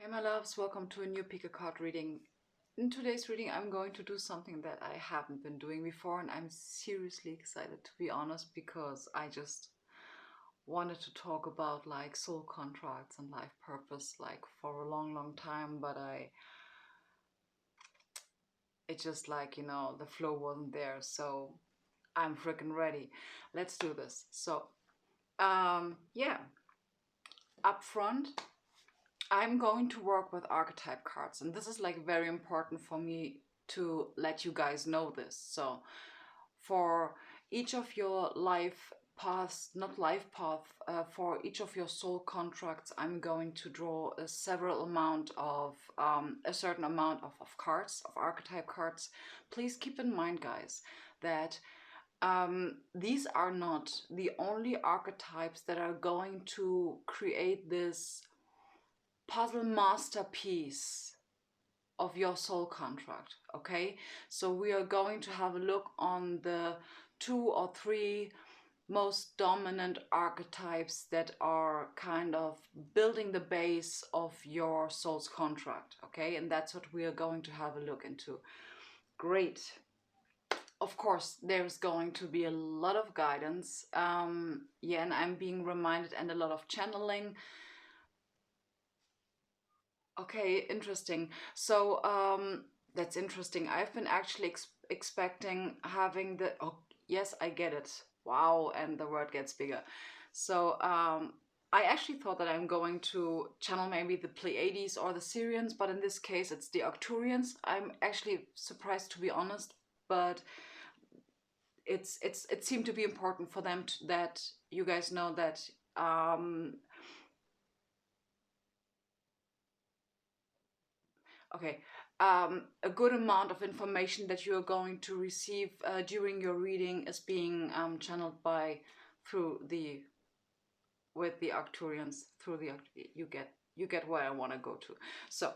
Hey my loves, welcome to a new pick a card reading. In today's reading I'm going to do something that I haven't been doing before, and I'm seriously excited, to be honest, because I just wanted to talk about like soul contracts and life purpose like for a long time, but it just like, the flow wasn't there, so I'm freaking ready. Let's do this. So yeah, up front I'm going to work with archetype cards, and this is like very important for me to let you guys know this. So for each of your life paths, not life path, for each of your soul contracts, I'm going to draw a certain amount of cards, of archetype cards. Please keep in mind, guys, that these are not the only archetypes that are going to create this puzzle masterpiece of your soul contract. Okay, so we are going to have a look on the 2 or 3 most dominant archetypes that are kind of building the base of your soul's contract. Okay, and that's what we are going to have a look into. Great. Of course, there's going to be a lot of guidance, yeah, and I'm being reminded, and a lot of channeling. Okay, interesting. So that's interesting. I've been actually expecting having the, oh yes, I get it. Wow, and the word gets bigger. So I actually thought that I'm going to channel maybe the Pleiades or the Syrians, but in this case it's the Arcturians. I'm actually surprised, to be honest, but it seemed to be important for them that you guys know that okay, a good amount of information that you are going to receive during your reading is being channeled with the Arcturians, through the you get where I want to go to. So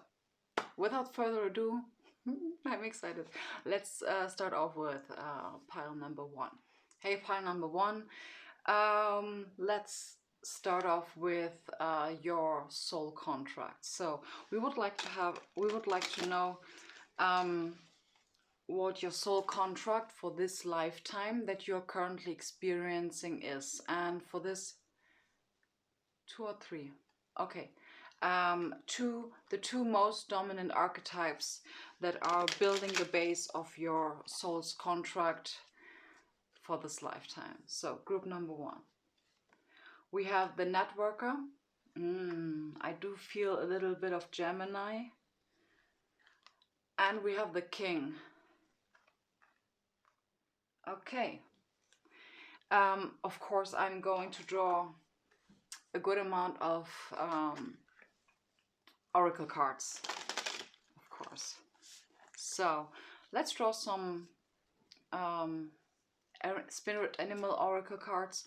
without further ado, I'm excited. Let's start off with pile number 1. Hey, pile number 1. Let's start off with your soul contract. So we would like to know what your soul contract for this lifetime that you're currently experiencing is, and for this 2 or 3. Okay. The two most dominant archetypes that are building the base of your soul's contract for this lifetime. So group number 1. We have the networker. I do feel a little bit of Gemini. And we have the king. Okay. Of course, I'm going to draw a good amount of oracle cards, of course. So let's draw some spirit animal oracle cards.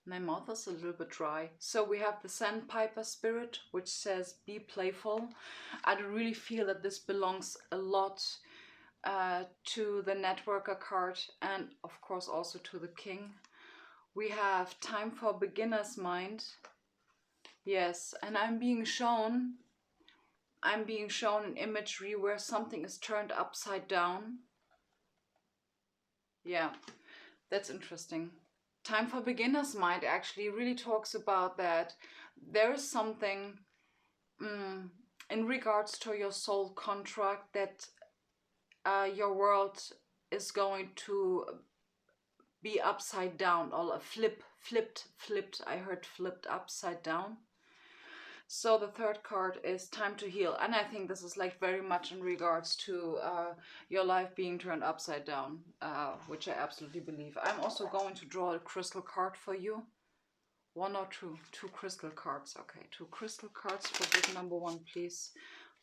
My mouth is a little bit dry. So we have the Sandpiper spirit, which says be playful. I really feel that this belongs a lot to the networker card, and of course also to the king. We have time for beginner's mind. Yes, and I'm being shown an imagery where something is turned upside down. Yeah, that's interesting. Time for beginner's mind actually really talks about that there is something in regards to your soul contract that your world is going to be upside down, or flipped. I heard flipped upside down. So the third card is time to heal, and I think this is like very much in regards to your life being turned upside down, which I absolutely believe. I'm also going to draw a crystal card for you. 1 or 2? 2 crystal cards. Okay, 2 crystal cards for group number 1, please,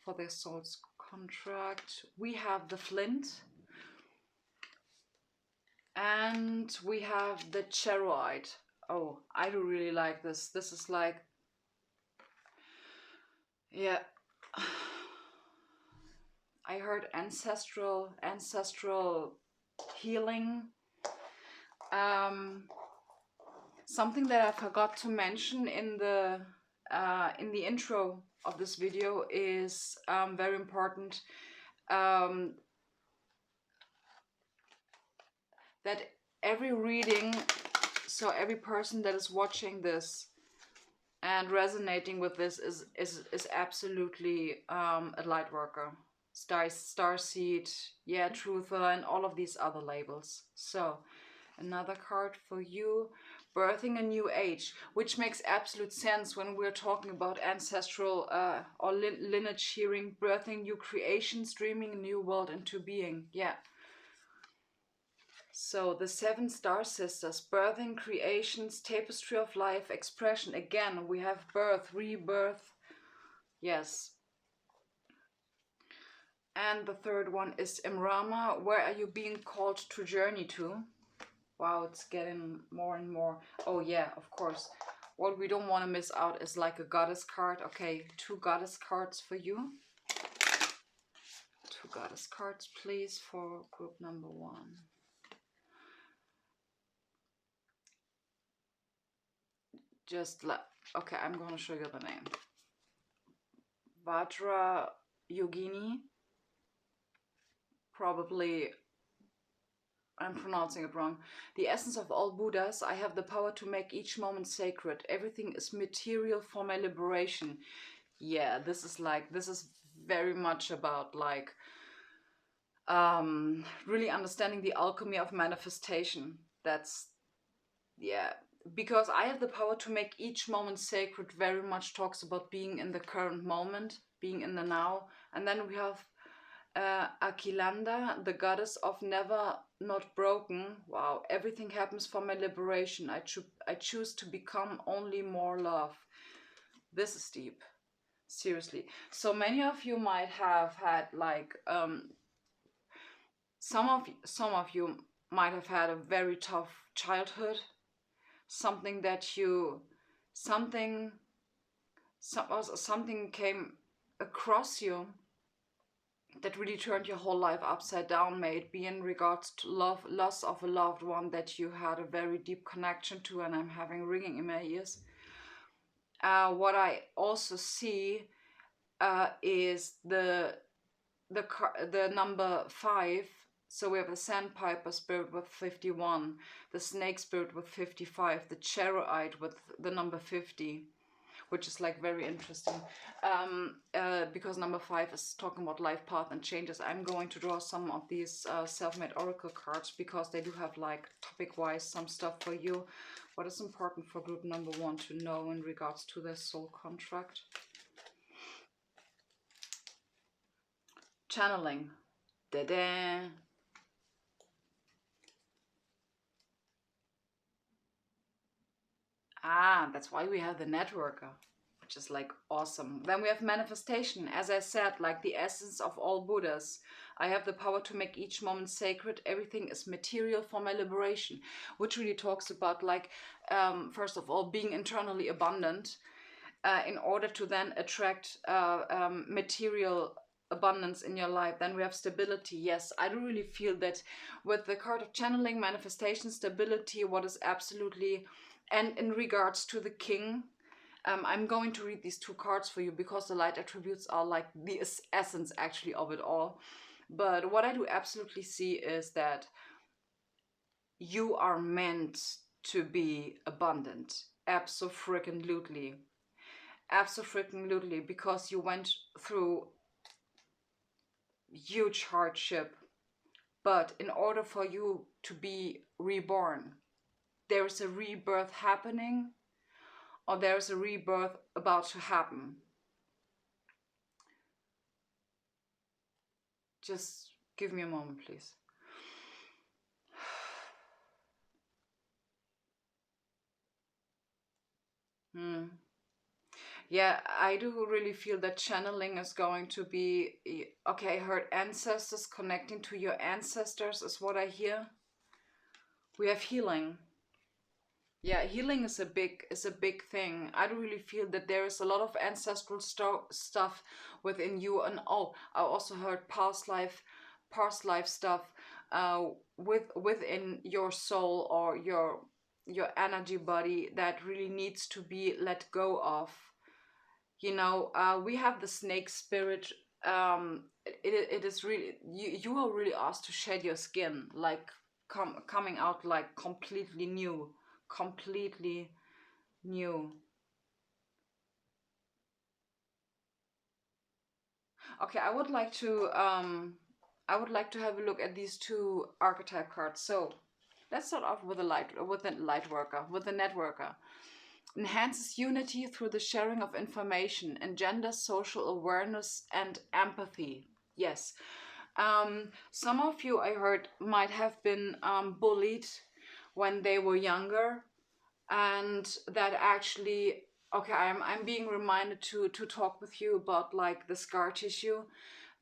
for their soul's contract. We have the flint, and we have the charoite. Oh, I do really like this. This is like, yeah, I heard ancestral healing. Something that I forgot to mention in the in the intro of this video is very important, um, that every reading, so every person that is watching this and resonating with this is absolutely a light worker. Star seed, yeah, truther, and all of these other labels. So another card for you, birthing a new age, which makes absolute sense when we're talking about ancestral or lineage shearing, birthing new creations, dreaming a new world into being. Yeah. So the 7 star sisters, birthing creations, tapestry of life, expression. Again, we have birth, rebirth. Yes. And the third one is Imrama. Where are you being called to journey to? Wow, it's getting more and more. Oh yeah, of course. What we don't want to miss out is like a goddess card. Okay, 2 goddess cards for you. 2 goddess cards, please, for group number 1. Just like, okay, I'm going to show you the name. Vajra Yogini. Probably I'm pronouncing it wrong. The essence of all Buddhas, I have the power to make each moment sacred. Everything is material for my liberation. Yeah, this is very much about like really understanding the alchemy of manifestation. That's, yeah, because I have the power to make each moment sacred very much talks about being in the current moment, being in the now. And then we have Akilanda, the goddess of never not broken. Wow, everything happens for my liberation. I choose to become only more love. This is deep, seriously. So many of you might have had like some of you might have had a very tough childhood, something that you something something came across you that really turned your whole life upside down, may it be in regards to loss of a loved one that you had a very deep connection to, and I'm having ringing in my ears. What I also see is the number 5. So we have the Sandpiper spirit with 51, the Snake spirit with 55, the Charoite with the number 50, which is like very interesting, because number 5 is talking about life path and changes. I'm going to draw some of these self-made oracle cards because they do have like topic-wise some stuff for you. What is important for group number 1 to know in regards to their soul contract? Channeling. Da-da. Ah, that's why we have the networker, which is like awesome. Then we have manifestation. As I said, like the essence of all Buddhas. I have the power to make each moment sacred. Everything is material for my liberation, which really talks about like, first of all, being internally abundant in order to then attract material abundance in your life. Then we have stability. Yes, I do really feel that with the card of channeling, manifestation, stability, what is absolutely, and in regards to the king, I'm going to read these 2 cards for you because the light attributes are like the essence actually of it all. But what I do absolutely see is that you are meant to be abundant. Abso-freaking-lutely. Abso-freaking-lutely, because you went through huge hardship. But in order for you to be reborn, there is a rebirth happening, or there is a rebirth about to happen. Just give me a moment, please. Yeah, I do really feel that channeling is going to be, okay, I heard ancestors, connecting to your ancestors is what I hear. We have healing. Yeah, healing is a big thing. I do really feel that there is a lot of ancestral stuff within you, and oh, I also heard past life stuff within your soul or your energy body that really needs to be let go of. We have the snake spirit. It is really, you are really asked to shed your skin, like coming out like completely new. Okay, I would like to have a look at these two archetype cards. So let's start off with the light worker, with the networker. Enhances unity through the sharing of information, engenders social awareness and empathy. Yes. Some of you, I heard, might have been bullied when they were younger, and that actually, okay, I'm being reminded to talk with you about like the scar tissue.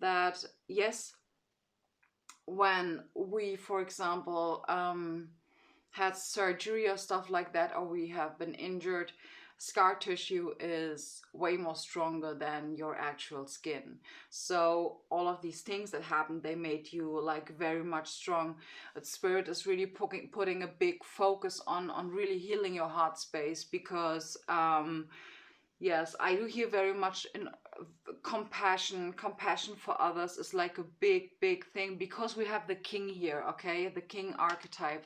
That yes, when we, for example, had surgery or stuff like that, or we have been injured, scar tissue is way more stronger than your actual skin. So all of these things that happened, they made you like very much strong. But spirit is really putting a big focus on really healing your heart space, because yes, I do hear very much in compassion for others is like a big thing, because we have the king here, okay, the king archetype.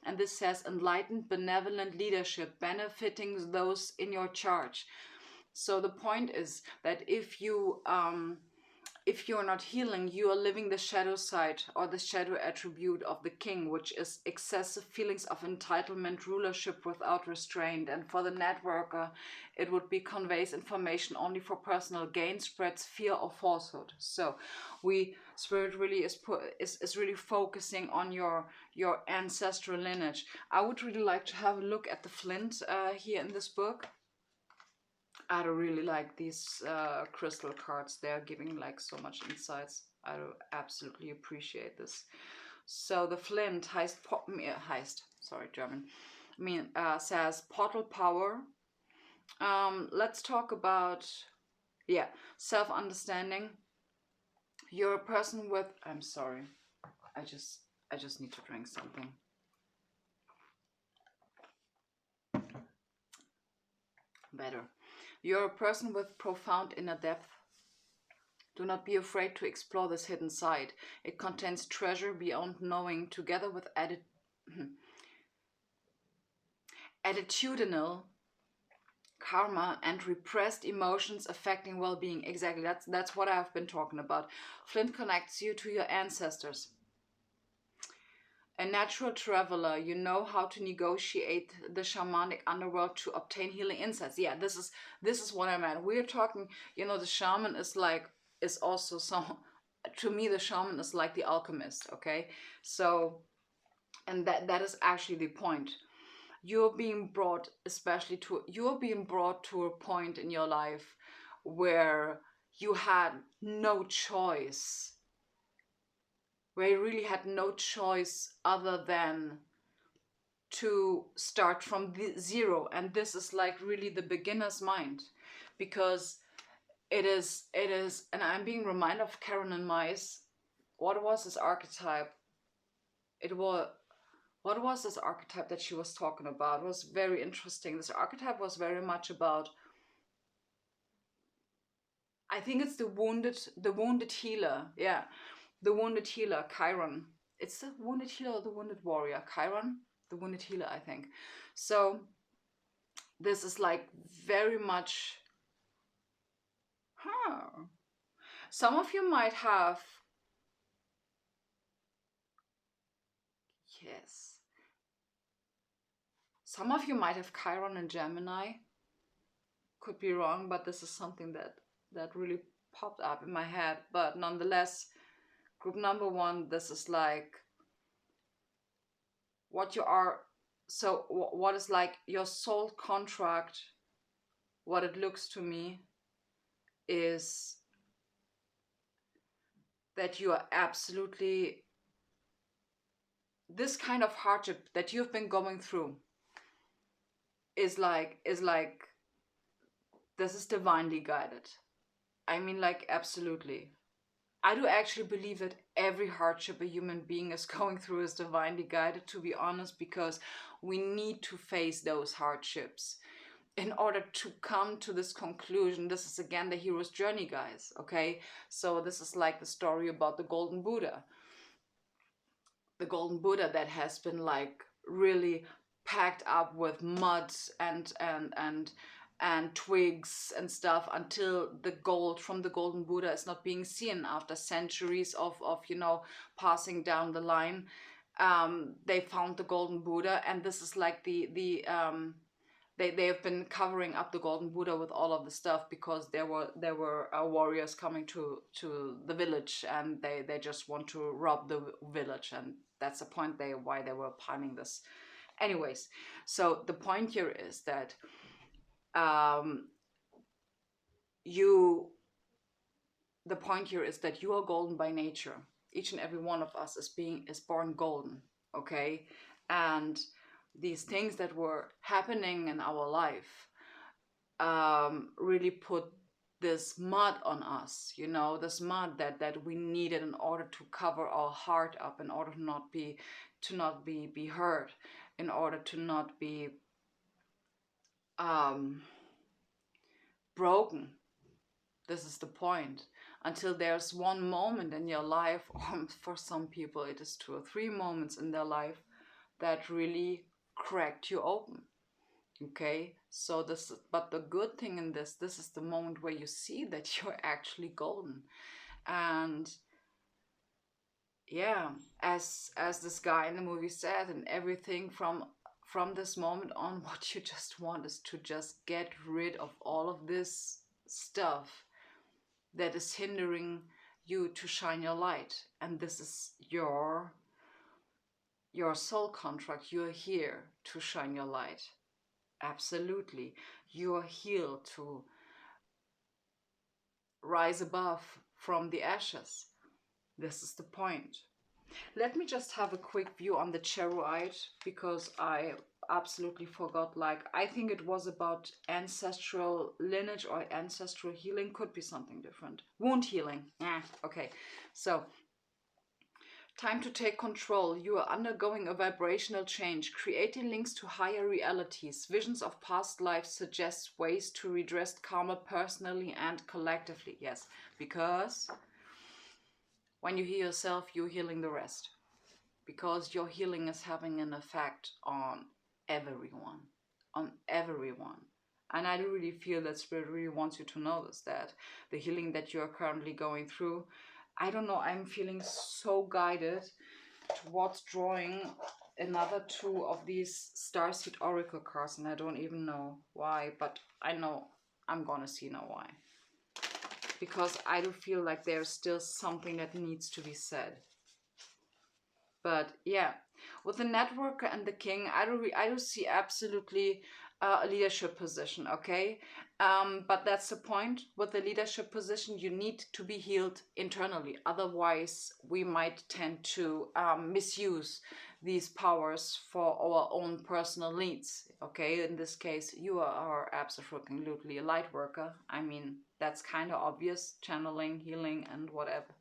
And this says enlightened benevolent leadership benefiting those in your charge. So the point is that if you're not healing, you are living the shadow side or the shadow attribute of the king, which is excessive feelings of entitlement, rulership without restraint. And for the networker, it would be conveys information only for personal gain, spreads fear or falsehood. So spirit really is really focusing on your ancestral lineage. I would really like to have a look at the flint here in this book. I don't really like these crystal cards. They're giving like so much insights. I do absolutely appreciate this. So the flint heist, sorry, German. Says portal power. Let's talk about, yeah, self-understanding. You're a person with, I'm sorry, I just need to drink something. Better. You're a person with profound inner depth. Do not be afraid to explore this hidden side. It contains treasure beyond knowing, together with attitudinal karma and repressed emotions affecting well-being. Exactly, that's what I've been talking about. Flint connects you to your ancestors. A natural traveler, you know how to negotiate the shamanic underworld to obtain healing insights. Yeah, this is what I meant. We're talking, the shaman is also some, to me the shaman is like the alchemist, okay? So, and that is actually the point. You're being brought to a point in your life where you had no choice, where you really had no choice other than to start from zero. And this is like really the beginner's mind, because it is, and I'm being reminded of Karen and Mice. What was this archetype? It was What was this archetype that she was talking about? It was very interesting. This archetype was very much about, I think it's the wounded healer. Yeah, the wounded healer, Chiron. It's the wounded healer or the wounded warrior, Chiron, the wounded healer, I think. So this is like very much, huh. Some of you might have, yes. Some of you might have Chiron and Gemini. Could be wrong, but this is something that really popped up in my head. But nonetheless, group number one, this is like what you are. So what is like your soul contract? What it looks to me is that you are absolutely, this kind of hardship that you've been going through is like this is divinely guided. I mean, like, absolutely. I do actually believe that every hardship a human being is going through is divinely guided, to be honest, because we need to face those hardships. in order to come to this conclusion, this is again the hero's journey, guys. Okay, so this is like the story about the golden Buddha. The golden Buddha that has been like really packed up with mud and twigs and stuff until the gold from the golden Buddha is not being seen after centuries of you know, passing down the line. They found the golden Buddha, and this is like they have been covering up the golden Buddha with all of the stuff because there were warriors coming to the village, and they just want to rob the village, and that's the point why they were planning this. Anyways, so the point here is that you the point here is that you are golden by nature. Each and every one of us is born golden, okay? And these things that were happening in our life really put this mud on us, you know, this mud that we needed in order to cover our heart up, in order to not be hurt, in order to not be broken. This is the point. Until there's one moment in your life, or for some people it is 2 or 3 moments in their life, that really cracked you open. Okay, so but the good thing in this is the moment where you see that you're actually golden. And yeah, as this guy in the movie said, and everything from this moment on, what you just want is to just get rid of all of this stuff that is hindering you to shine your light. And this is your soul contract. You're here to shine your light. Absolutely. You are here to rise above from the ashes. This is the point. Let me just have a quick view on the charoite, because I absolutely forgot. Like, I think it was about ancestral lineage or ancestral healing. Could be something different. Wound healing. Yeah, okay. So, time to take control. You are undergoing a vibrational change, creating links to higher realities. Visions of past lives suggest ways to redress karma personally and collectively. Yes, because when you heal yourself, you're healing the rest. Because your healing is having an effect on everyone. On everyone. And I really feel that Spirit really wants you to know this, that the healing that you're currently going through, I don't know, I'm feeling so guided towards drawing another 2 of these Starseed Oracle cards, and I don't even know why, but I know I'm gonna see now why. Because I do feel like there's still something that needs to be said. But yeah, with the networker and the king, I do see absolutely a leadership position, okay? But that's the point. With the leadership position, you need to be healed internally. Otherwise, we might tend to misuse these powers for our own personal needs, okay? In this case, you are absolutely a light worker. I mean, that's kind of obvious, channeling, healing, and whatever.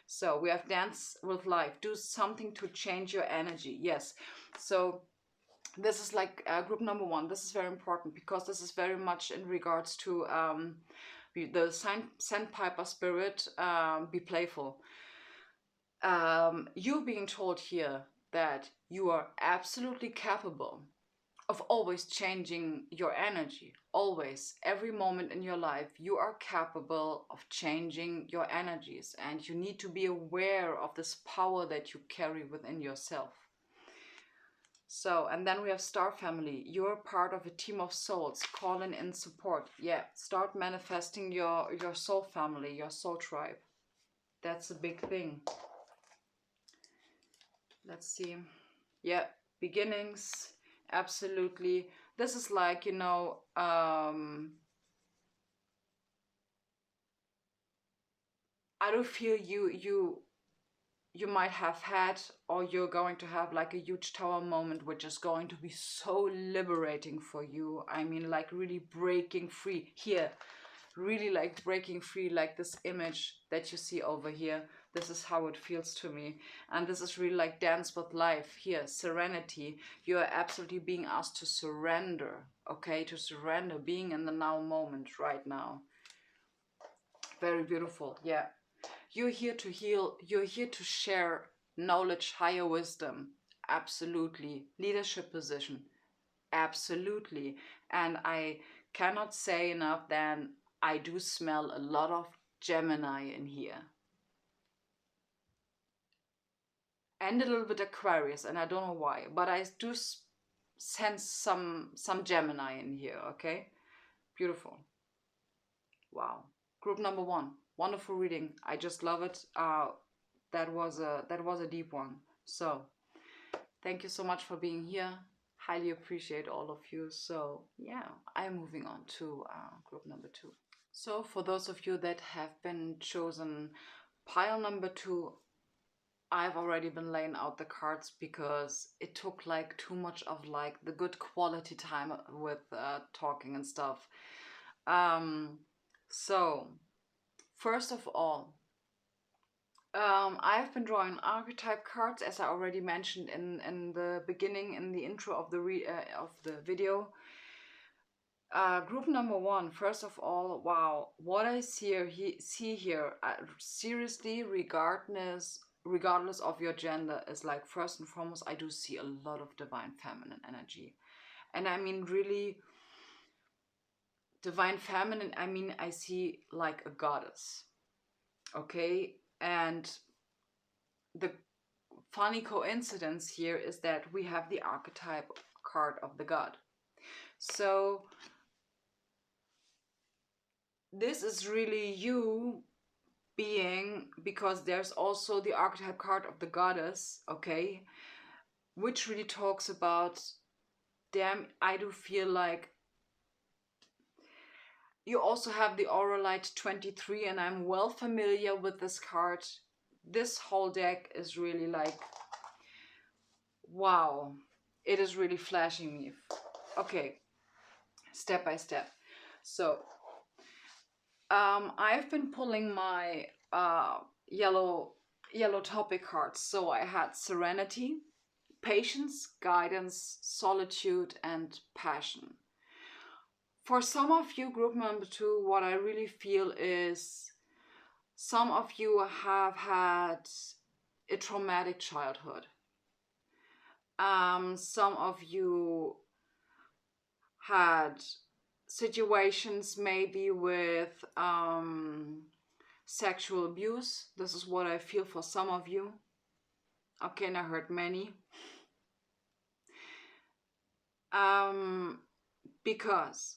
So we have dance with life. Do something to change your energy. Yes. So this is like group number 1. This is very important because this is very much in regards to the sandpiper spirit. Be playful. You being told here that you are absolutely capable of always changing your energy. Always, every moment in your life, you are capable of changing your energies, and you need to be aware of this power that you carry within yourself. So, and then we have Star Family. You're part of a team of souls, calling in support. Yeah, start manifesting your soul family, your soul tribe. That's a big thing. Let's see. Yeah, beginnings. Absolutely. This is like, you know, I don't feel you might have had, or you're going to have like a huge tower moment, which is going to be so liberating for you. I mean, like really breaking free here, really like breaking free, like this image that you see over here. This is how it feels to me. And this is really like dance with life here, serenity. You are absolutely being asked to surrender, okay? To surrender, being in the now moment right now. Very beautiful, yeah. You're here to heal. You're here to share knowledge, higher wisdom. Absolutely. Leadership position. Absolutely. And I cannot say enough then I do smell a lot of Gemini in here. And a little bit Aquarius, and I don't know why, but I do sense some Gemini in here, okay? Beautiful. Wow. Group number 1. Wonderful reading. I just love it. That was a deep one. So, thank you so much for being here. Highly appreciate all of you. So, yeah, I'm moving on to group number 2. So, for those of you that have been chosen pile number 2, I've already been laying out the cards because it took like too much of like the good quality time with talking and stuff. So, first of all, I've been drawing archetype cards, as I already mentioned in the beginning, in the intro of the video. Group number 1, first of all, wow, what I see here, seriously, regardless of your gender, is like, first and foremost, I do see a lot of divine feminine energy. And I mean, really, divine feminine, I mean, I see like a goddess. Okay? And the funny coincidence here is that we have the archetype card of the god. So this is really you being, because there's also the archetype card of the goddess, okay, which really talks about, damn, I do feel like you also have the Aura Light 23, and I'm well familiar with this card. This whole deck is really like, wow, it is really flashing me. Okay, step by step. So I've been pulling my yellow topic cards. So I had Serenity, Patience, Guidance, Solitude, and Passion. For some of you, group number 2, what I really feel is some of you have had a traumatic childhood. Some of you had situations maybe with sexual abuse. This is what I feel for some of you. Okay, and I heard many. Because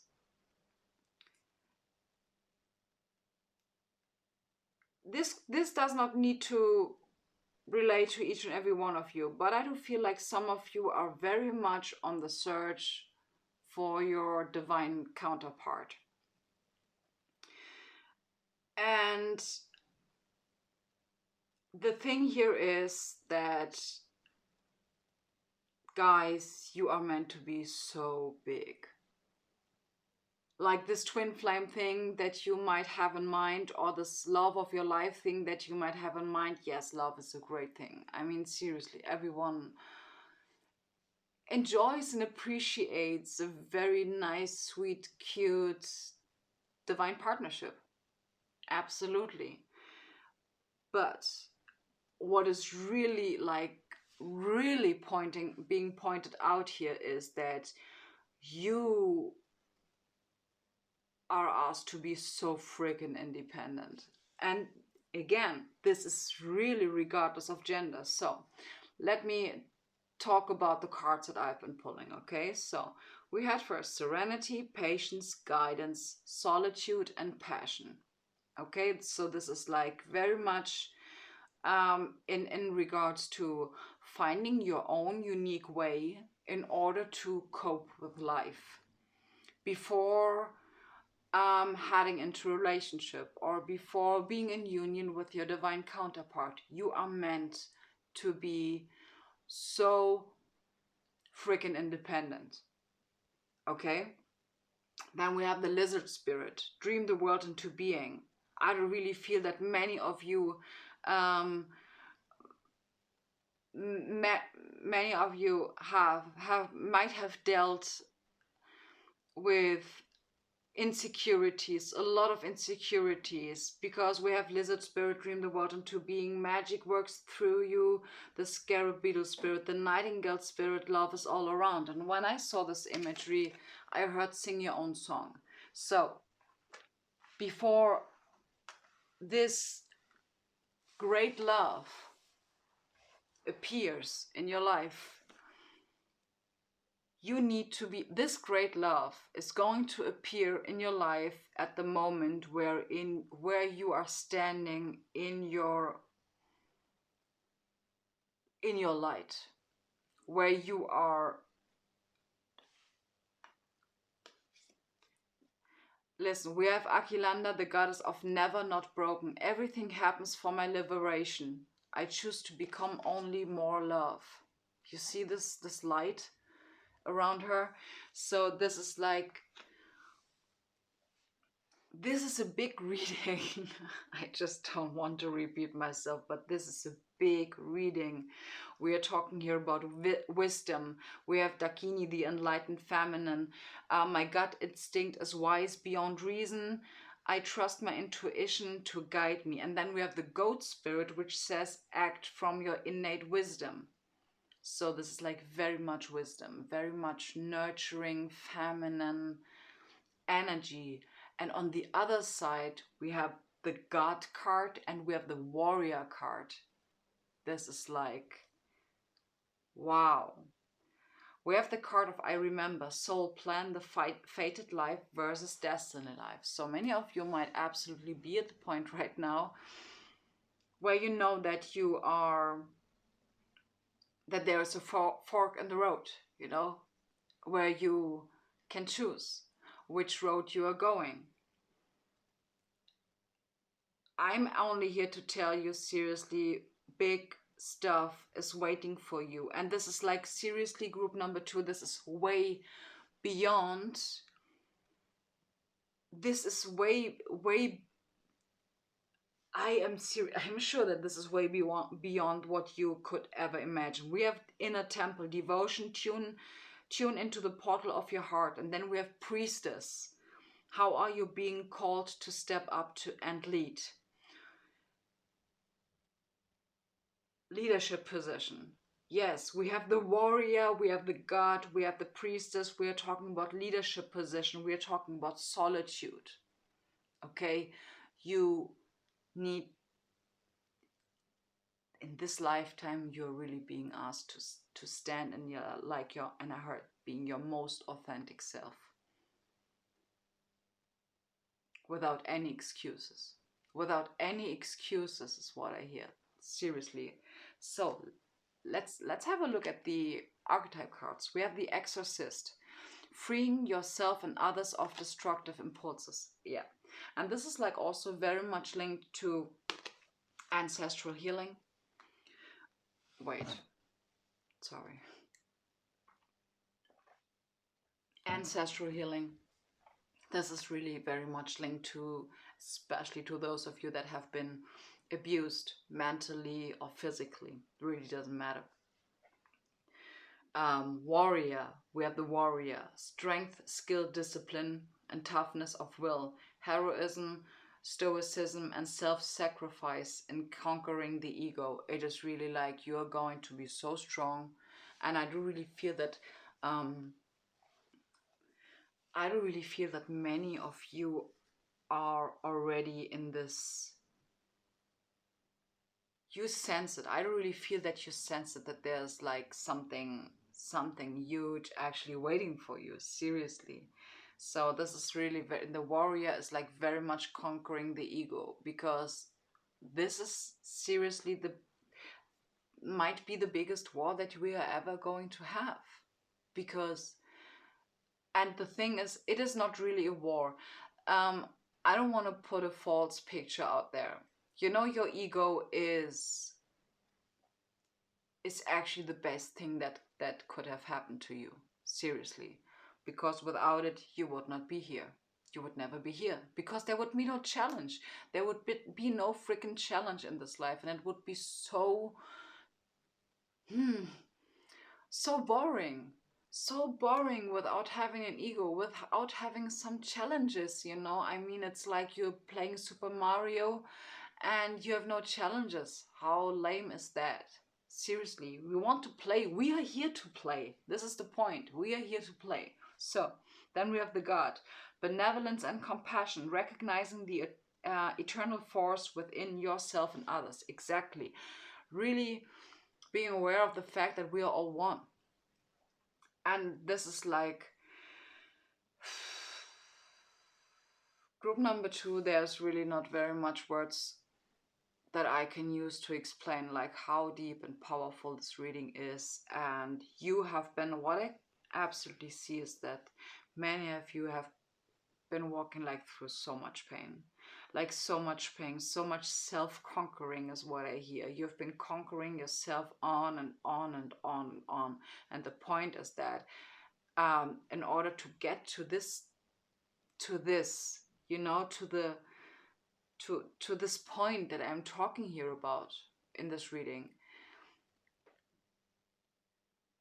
this does not need to relate to each and every one of you, but I do feel like some of you are very much on the search for your divine counterpart. And the thing here is that, guys, you are meant to be so big. Like this twin flame thing that you might have in mind, or this love of your life thing that you might have in mind. Yes, love is a great thing. I mean, seriously, everyone enjoys and appreciates a very nice, sweet, cute, divine partnership. Absolutely. But what is really like being pointed out here is that you are asked to be so freaking independent. And again, this is really regardless of gender. So let me talk about the cards that I've been pulling, okay? So we had first Serenity, Patience, Guidance, Solitude, and Passion. Okay, so this is like very much in regards to finding your own unique way in order to cope with life. Before heading into a relationship or before being in union with your divine counterpart, you are meant to be so freaking independent. Okay? Then we have the lizard spirit, dream the world into being. I really feel that many of you Um, many of you might have dealt with insecurities, a lot of insecurities, because we have lizard spirit, dream the world into being, magic works through you, the scarab beetle spirit, the nightingale spirit, love is all around. And when I saw this imagery, I heard sing your own song. So before this great love appears in your life, you need to be, this great love is going to appear in your life at the moment where you are standing in your light, where you are. Listen, we have Akilanda, the goddess of never not broken. Everything happens for my liberation. I choose to become only more love. You see this light around her? So this is like, this is a big reading. I just don't want to repeat myself, but this is a big reading. We are talking here about wisdom. We have Dakini, the enlightened feminine. My gut instinct is wise beyond reason. I trust my intuition to guide me. And then we have the goat spirit, which says act from your innate wisdom. So this is like very much wisdom, very much nurturing, feminine energy. And on the other side, we have the God card and we have the warrior card. This is like, wow. We have the card of I remember, soul plan, the fated life versus destiny life. So many of you might absolutely be at the point right now where you know that you are, that there is a fork in the road, you know, where you can choose which road you are going. I'm only here to tell you, seriously, big stuff is waiting for you. And this is like, seriously, group number 2, this is way beyond. This is way I'm sure that this is way beyond what you could ever imagine. We have inner temple, devotion, tune into the portal of your heart. And then we have priestess. How are you being called to step up to and lead? Leadership position. Yes, we have the warrior, we have the god, we have the priestess. We are talking about leadership position. We are talking about solitude. Okay, you need, in this lifetime, you're really being asked to stand in your, like your, and I heard, being your most authentic self, without any excuses. Without any excuses is what I hear. Seriously. So let's have a look at the archetype cards. We have the Exorcist, freeing yourself and others of destructive impulses. Yeah, and this is like also very much linked to ancestral healing. Wait, sorry. Ancestral healing. This is really very much linked to, especially to those of you that have been abused mentally or physically. It really doesn't matter. Warrior, we have the warrior, strength, skill, discipline, and toughness of will, heroism, stoicism, and self-sacrifice in conquering the ego. It is really like you are going to be so strong, and I do really feel that many of you are already in this. You sense it. I don't really feel that you sense it, that there's like something huge actually waiting for you, seriously. So this is really the warrior is like very much conquering the ego, because this is seriously might be the biggest war that we are ever going to have. Because, and the thing is, it is not really a war. I don't want to put a false picture out there. You know, your ego is actually the best thing that could have happened to you, seriously, because without it you would not be here. you would never be here, because there would be no challenge. There would be no freaking challenge in this life, and it would be so so boring. So boring without having an ego, without having some challenges, you know? I mean, it's like you're playing Super Mario and you have no challenges. How lame is that? Seriously, we want to play. We are here to play. This is the point. We are here to play. So, then we have the God. Benevolence and compassion, recognizing the eternal force within yourself and others. Exactly. Really being aware of the fact that we are all one. And this is like group number 2. There's really not very much words that I can use to explain like how deep and powerful this reading is. And you have been, what I absolutely see is that many of you have been walking like through so much pain. Like so much pain, so much self-conquering is what I hear. You've been conquering yourself on and on and on and on. And the point is that in order to get to this, you know, to this point that I'm talking here about in this reading,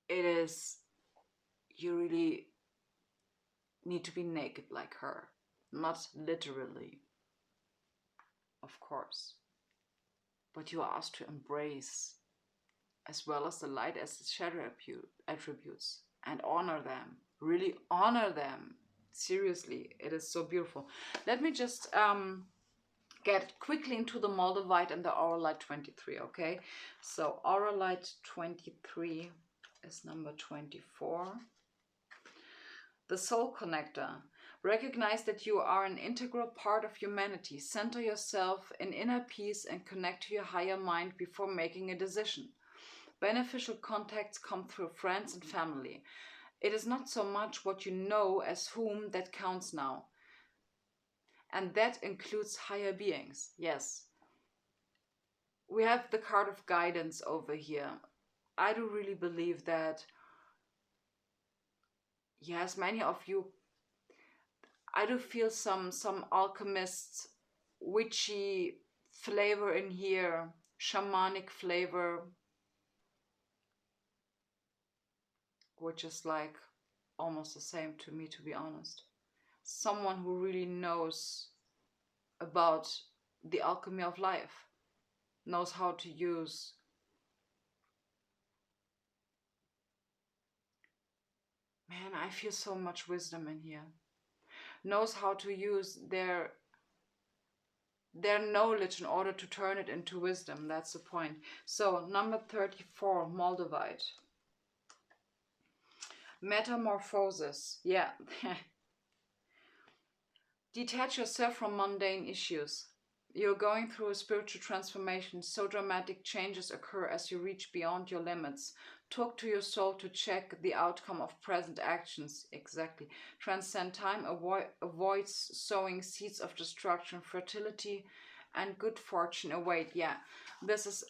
it is, you really need to be naked like her. Not literally, of course, but you are asked to embrace as well as the light as the shadow attributes and honor them. Really honor them. Seriously, it is so beautiful. Let me just get quickly into the Moldavite and the Aura Light 23, okay? So Aura Light 23 is number 24. The Soul Connector. Recognize that you are an integral part of humanity. Center yourself in inner peace and connect to your higher mind before making a decision. Beneficial contacts come through friends and family. It is not so much what you know as whom that counts now. And that includes higher beings. Yes. We have the card of guidance over here. I do really believe that, yes, many of you, I do feel some alchemist, witchy flavor in here, shamanic flavor, which is like almost the same to me, to be honest. Someone who really knows about the alchemy of life, knows how to use man, I feel so much wisdom in here, knows how to use their knowledge in order to turn it into wisdom. That's the point. So number 34, Moldavite. Metamorphosis. Yeah. Detach yourself from mundane issues. You're going through a spiritual transformation. So dramatic changes occur as you reach beyond your limits. Talk to your soul to check the outcome of present actions. Exactly. Transcend time, avoids sowing seeds of destruction. Fertility and good fortune await. Yeah, this is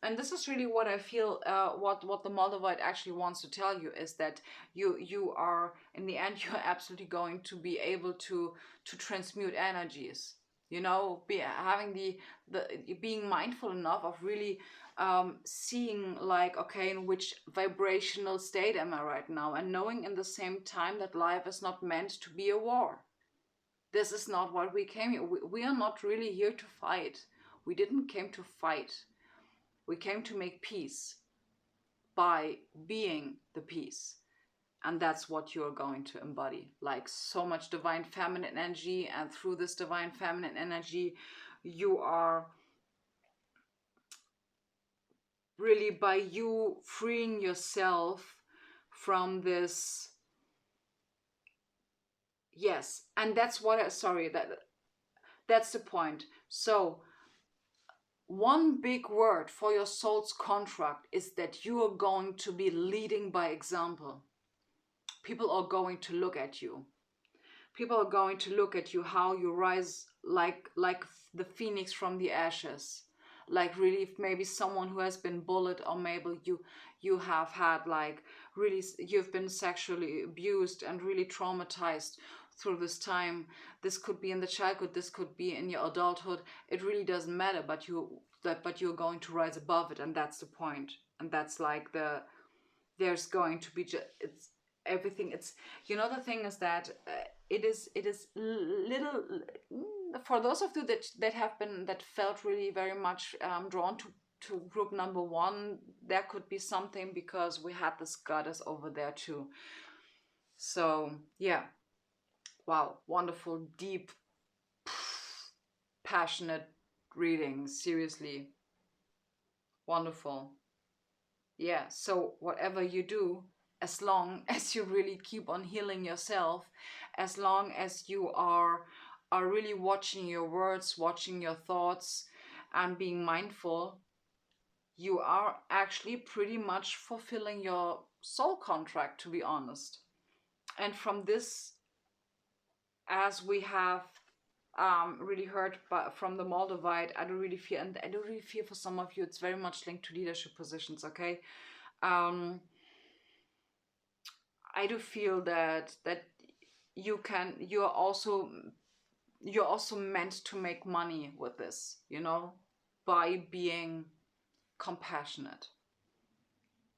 and this is really what I feel. What the Moldavite actually wants to tell you is that you are, in the end, you're absolutely going to be able to transmute energies. You know, having the being mindful enough of really seeing like, okay, in which vibrational state am I right now, and knowing in the same time that life is not meant to be a war. This is not what we came here. We are not really here to fight. We didn't came to fight. We came to make peace by being the peace. And that's what you're going to embody. Like so much divine feminine energy. And through this divine feminine energy, you are really, by you freeing yourself from this. Yes. And that's what that's the point. So one big word for your soul's contract is that you are going to be leading by example. People are going to look at you. People are going to look at you, how you rise like the phoenix from the ashes. Like really, maybe someone who has been bullied, or maybe you have had like really, you've been sexually abused and really traumatized through this time. This could be in the childhood, this could be in your adulthood. It really doesn't matter, but you're going to rise above it, and that's the point. And that's like there's going to be it's everything. It's, you know, the thing is that it is little, for those of you that felt really very much drawn to group number one, there could be something, because we had this goddess over there too. So yeah, wow, wonderful, deep, passionate reading, seriously, wonderful. Yeah, so whatever you do, as long as you really keep on healing yourself, as long as you are really watching your words, watching your thoughts, and being mindful, you are actually pretty much fulfilling your soul contract, to be honest. And from this, as we have really heard from the Moldavite, I do really feel, and I do really feel for some of you, it's very much linked to leadership positions, okay? I do feel that you're also meant to make money with this, you know, by being compassionate.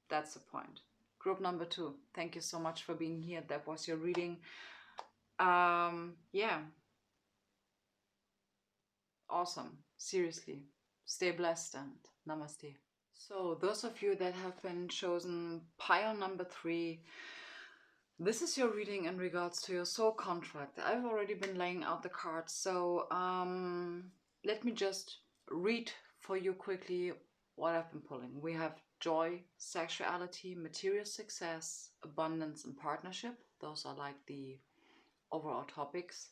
That's the point. Group number 2, thank you so much for being here. That was your reading. Yeah, awesome. Seriously, stay blessed and namaste. So those of you that have been chosen pile number 3, this is your reading in regards to your soul contract. I've already been laying out the cards, so let me just read for you quickly what I've been pulling. We have joy, sexuality, material success, abundance, and partnership. Those are like the overall topics.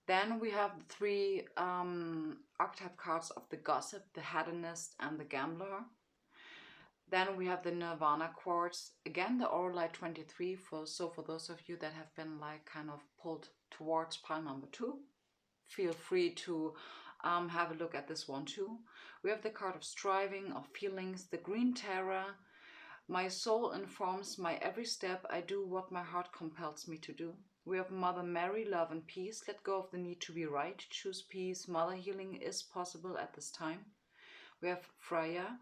Then we have the 3 archetype cards of the gossip, the hedonist, and the gambler. Then we have the Nirvana quartz, again the Auralite 23. For those of you that have been like kind of pulled towards pile number 2, feel free to have a look at this one too. We have the card of striving, of feelings, the green terror. My soul informs my every step. I do what my heart compels me to do. We have Mother Mary, love and peace. Let go of the need to be right. Choose peace. Mother healing is possible at this time. We have Freya,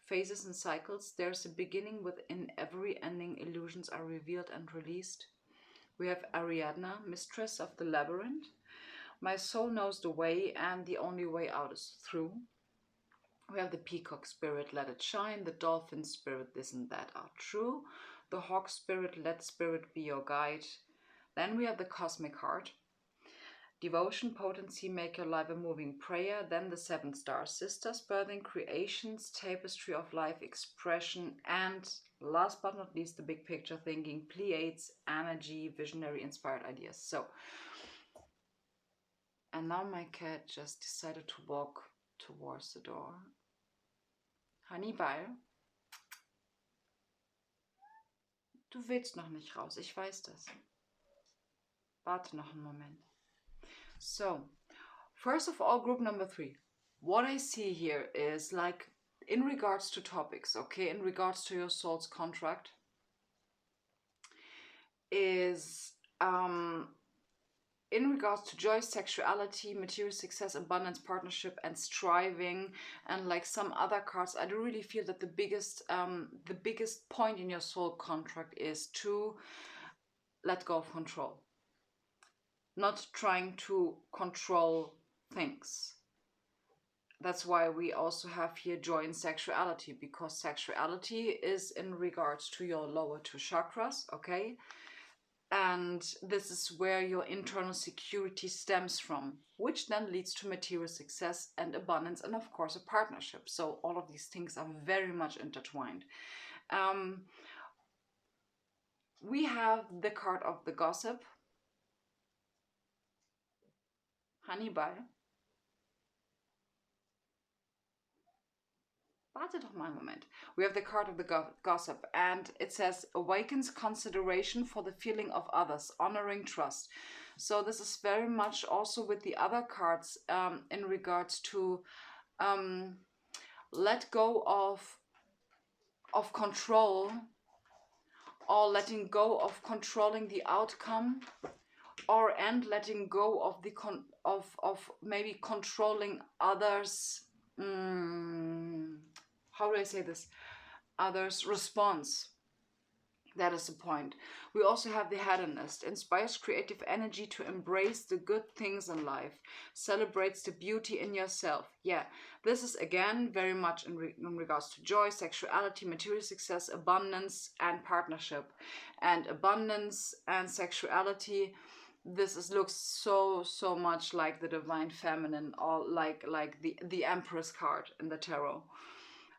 phases and cycles. There's a beginning within every ending. Illusions are revealed and released. We have Ariadna, mistress of the labyrinth. My soul knows the way, and the only way out is through. We have the peacock spirit, let it shine. The dolphin spirit, this and that are true. The hawk spirit, let spirit be your guide. Then we have the cosmic heart. Devotion, potency, make your life a moving prayer. Then the 7 star sisters, birthing, creations, tapestry of life, expression, and last but not least, the big picture thinking, Pleiades, energy, visionary, inspired ideas. So, and now my cat just decided to walk towards the door. Hannibal, du willst noch nicht raus, ich weiß das. Warte noch einen Moment. So, first of all, group number 3. What I see here is like in regards to topics, okay, in regards to your soul's contract, is in regards to joy, sexuality, material success, abundance, partnership, and striving, and like some other cards, I do really feel that the biggest point in your soul contract is to let go of control. Not trying to control things. That's why we also have here joy in sexuality, because sexuality is in regards to your lower 2 chakras, okay? And this is where your internal security stems from, which then leads to material success and abundance, and of course a partnership. So all of these things are very much intertwined. We have the card of the gossip, Hannibal. Warte doch mal einen Moment. We have the card of the gossip, and it says, awakens consideration for the feeling of others, honoring trust. So this is very much also with the other cards in regards to let go of control, or letting go of controlling the outcome, and letting go of the of maybe controlling others. How do I say this? Others' response. That is the point. We also have the hedonist, inspires creative energy to embrace the good things in life, celebrates the beauty in yourself. Yeah, this is again very much in regards to joy, sexuality, material success, abundance, and partnership. And abundance and sexuality, this is looks so much like the divine feminine, or like the Empress card in the tarot.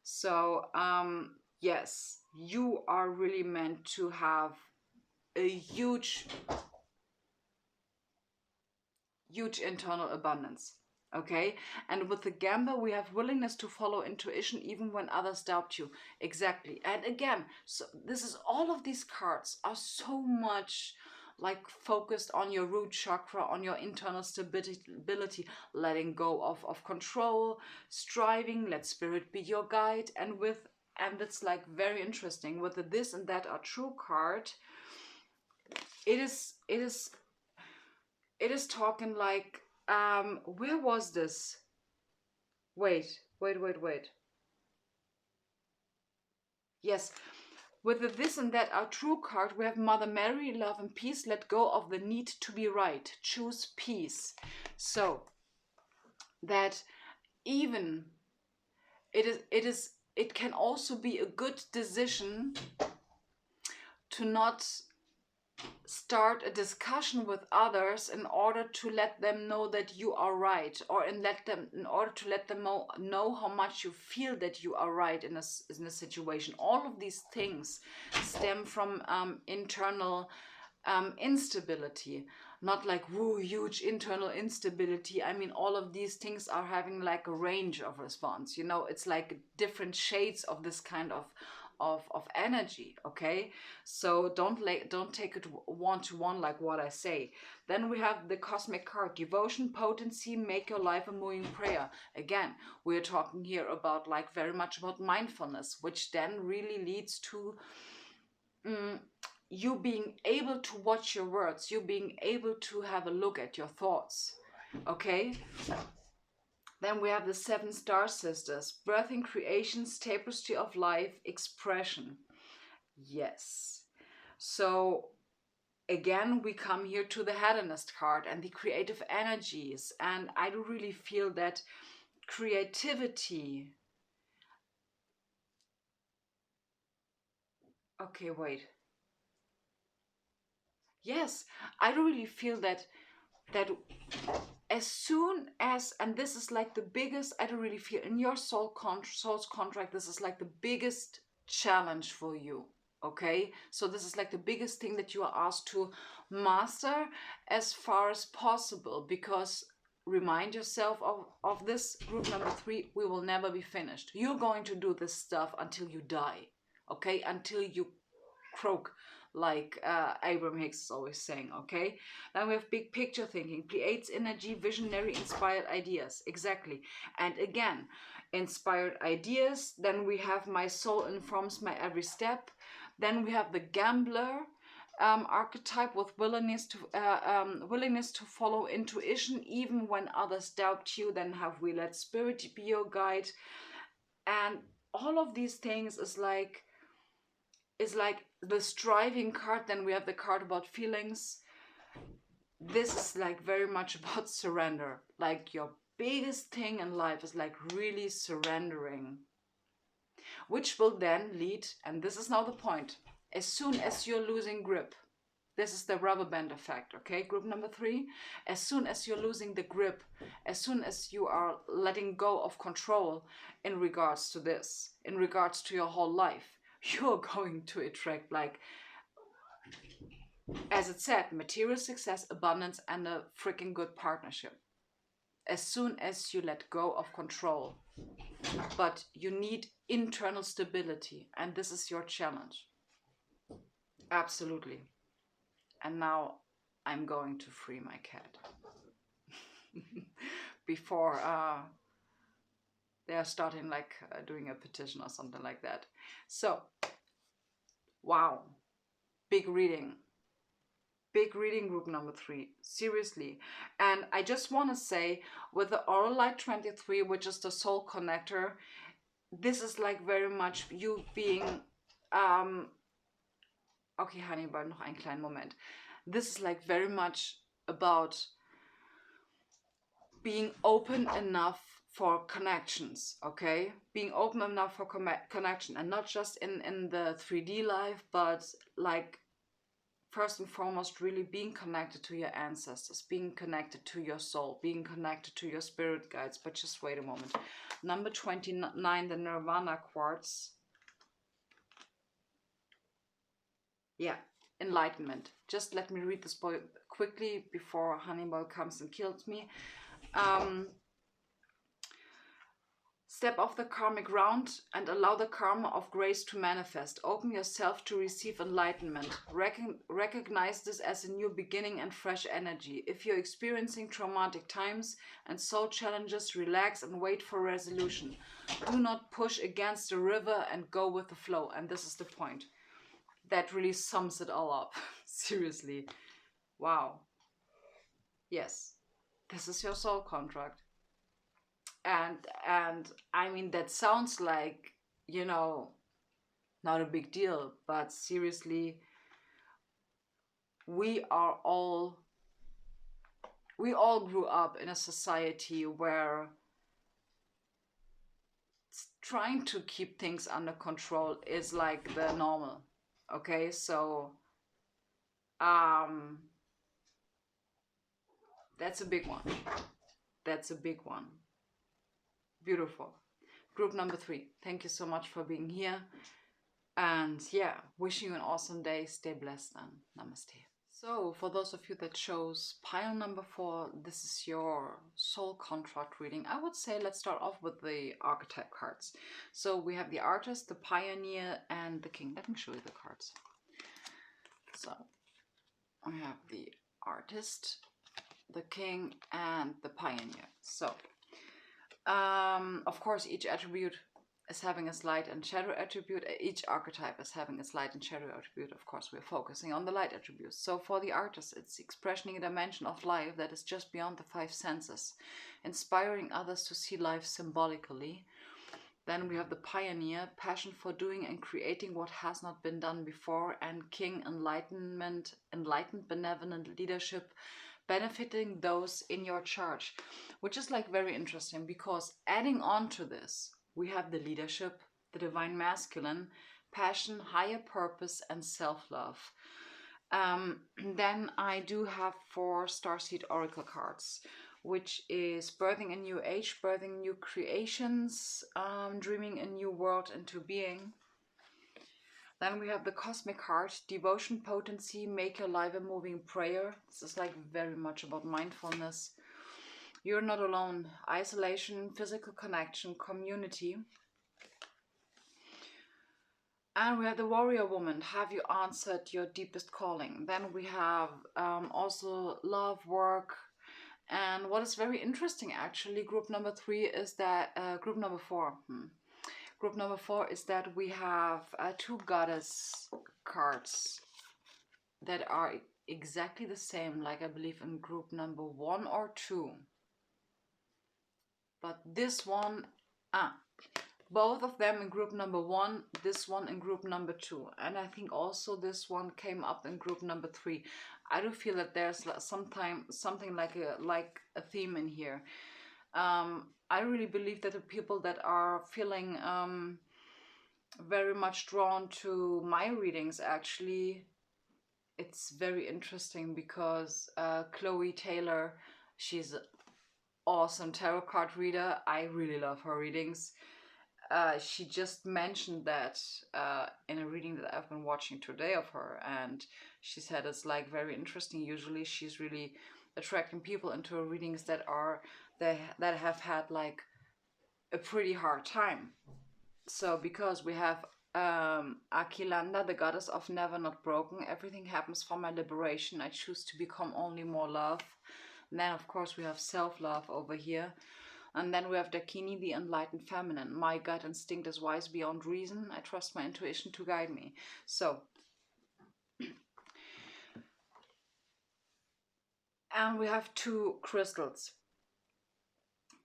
So yes, you are really meant to have a huge internal abundance. Okay, and with the Gamba, we have willingness to follow intuition even when others doubt you. Exactly. And again, so this is, all of these cards are so much like focused on your root chakra, on your internal stability, letting go of control, striving, let spirit be your guide. And it's like very interesting with the this and that are true card. It is talking like, where was this? Wait. Yes, with the this and that are true card, we have Mother Mary, love and peace, let go of the need to be right, choose peace. So that even it can also be a good decision to not start a discussion with others in order to let them know that you are right, or in order to let them know how much you feel that you are right in a situation. All of these things stem from internal instability, not like woo, huge internal instability. I mean, all of these things are having like a range of response, you know. It's like different shades of this kind of energy. Okay, so don't take it one to one like what I say. Then we have the cosmic card, devotion, potency, make your life a moving prayer. Again, we're talking here about like very much about mindfulness, which then really leads to you being able to watch your words, you being able to have a look at your thoughts. Okay, then we have the 7 star sisters, birthing, creations, tapestry of life, expression. Yes. So again, we come here to the hedonist card and the creative energies. And I do really feel that creativity. Okay, wait. Yes, I do really feel that as soon as, and this is like the biggest, I don't really feel in your soul's contract, this is like the biggest challenge for you. Okay, so this is like the biggest thing that you are asked to master as far as possible, because remind yourself of this group number 3, we will never be finished. You're going to do this stuff until you die. Okay, until you croak, like Abraham Hicks is always saying. Okay, then we have big picture thinking, Pleiades energy, visionary, inspired ideas. Exactly. And again, inspired ideas. Then we have my soul informs my every step. Then we have the gambler archetype with willingness to follow intuition even when others doubt you. Then have we let spirit be your guide. And all of these things is like the striving card. Then we have the card about feelings. This is like very much about surrender. Like your biggest thing in life is like really surrendering, which will then lead, and this is now the point, as soon as you're losing grip, this is the rubber band effect. Okay, group number 3, as soon as you're losing the grip, as soon as you are letting go of control in regards to this, in regards to your whole life, you're going to attract, like, as it said, material success, abundance, and a freaking good partnership. As soon as you let go of control. But you need internal stability, and this is your challenge. Absolutely. And now I'm going to free my cat. Before they're starting like doing a petition or something like that. So, wow, big reading. big reading, group number 3, seriously. And I just want to say, with the Aura Light 23, which is the soul connector, this is like very much you being okay, Hannibal, noch einen kleinen Moment. This is like very much about being open enough for connections, okay? Being open enough for connection, and not just in the 3D life, but like first and foremost, really being connected to your ancestors, being connected to your soul, being connected to your spirit guides. But just wait a moment. Number 29, the Nirvana quartz. Yeah, enlightenment. Just let me read this quickly before Hannibal comes and kills me. Step off the karmic round and allow the karma of grace to manifest. Open yourself to receive enlightenment. Recognize this as a new beginning and fresh energy. If you're experiencing traumatic times and soul challenges, relax and wait for resolution. Do not push against the river and go with the flow. And this is the point. That really sums it all up. Seriously. Wow. Yes. This is your soul contract. And I mean, that sounds like, you know, not a big deal, but seriously, we all grew up in a society where trying to keep things under control is like the normal. Okay, so that's a big one. That's a big one. Beautiful. Group number 3, thank you so much for being here. And yeah, wishing you an awesome day. Stay blessed and namaste. So for those of you that chose pile number 4, this is your soul contract reading. I would say let's start off with the archetype cards. So we have the artist, the pioneer, and the king. Let me show you the cards. So I have the artist, the king, and the pioneer. So of course, each attribute is having its light and shadow attribute. Each archetype is having its light and shadow attribute. Of course, we're focusing on the light attributes. So for the artist, it's expressing a dimension of life that is just beyond the 5 senses, inspiring others to see life symbolically. Then we have the pioneer, passion for doing and creating what has not been done before, and king, enlightenment, enlightened benevolent leadership, benefiting those in your charge, which is like very interesting, because adding on to this, we have the leadership, the divine masculine, passion, higher purpose, and self-love. Then I do have 4 Starseed Oracle cards, which is birthing a new age, birthing new creations, dreaming a new world into being. Then we have the cosmic heart, devotion, potency, make your life a moving prayer. This is like very much about mindfulness. You're not alone, isolation, physical connection, community. And we have the warrior woman, have you answered your deepest calling? Then we have also love, work. And what is very interesting actually, group number 3 is that, group number 4. Group number 4 is that we have 2 goddess cards that are exactly the same, like I believe in group number 1 or 2. But this one, both of them in group number 1, this one in group number 2. And I think also this one came up in group number 3. I do feel that there's something like a theme in here. I really believe that the people that are feeling very much drawn to my readings, actually, it's very interesting because Chloe Taylor, she's an awesome tarot card reader. I really love her readings. She just mentioned that in a reading that I've been watching today of her, and she said it's like very interesting. Usually she's really attracting people into her readings that have had like a pretty hard time. So because we have Akilanda, the goddess of never not broken, everything happens for my liberation, I choose to become only more love. And then of course we have self-love over here. And then we have Dakini, the enlightened feminine. My gut instinct is wise beyond reason. I trust my intuition to guide me. So And we have two crystals,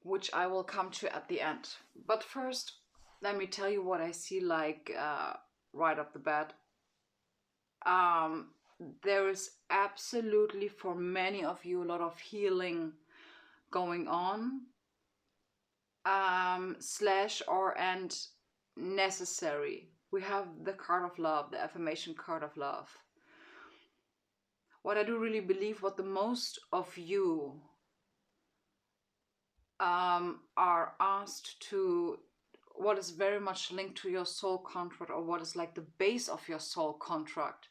which I will come to at the end. But first, let me tell you what I see, like right off the bat. Um, there is absolutely, for many of you, a lot of healing going on, slash or and necessary. We have the card of love, the affirmation card of love. What I do really believe, what the most of you are asked to, what is very much linked to your soul contract, or what is like the base of your soul contract,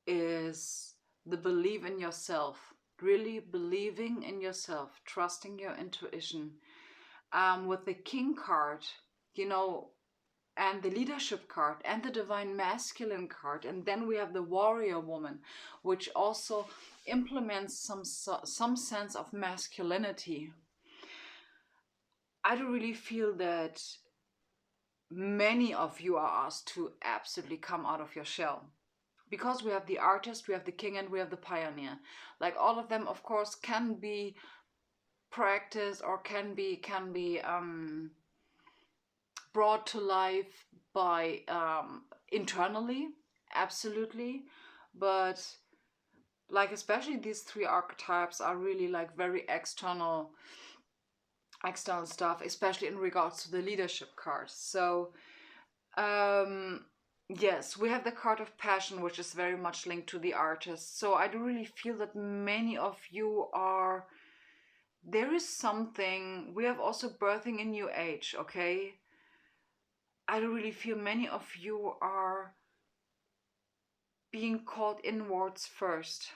is the belief in yourself, really believing in yourself, trusting your intuition. With the king card, you know, and the leadership card and the divine masculine card, and then we have the warrior woman, which also implements some sense of masculinity. I do really feel that many of you are asked to absolutely come out of your shell, because we have the artist, we have the king, and we have the pioneer. Like, all of them, of course, can be practiced or can be brought to life by internally, absolutely. But like, especially these three archetypes are really like very external stuff, especially in regards to the leadership card. So yes, we have the card of passion, which is very much linked to the artist. So I do really feel that many of you are, there is something, we have also birthing a new age, okay? I do really feel many of you are being called inwards first.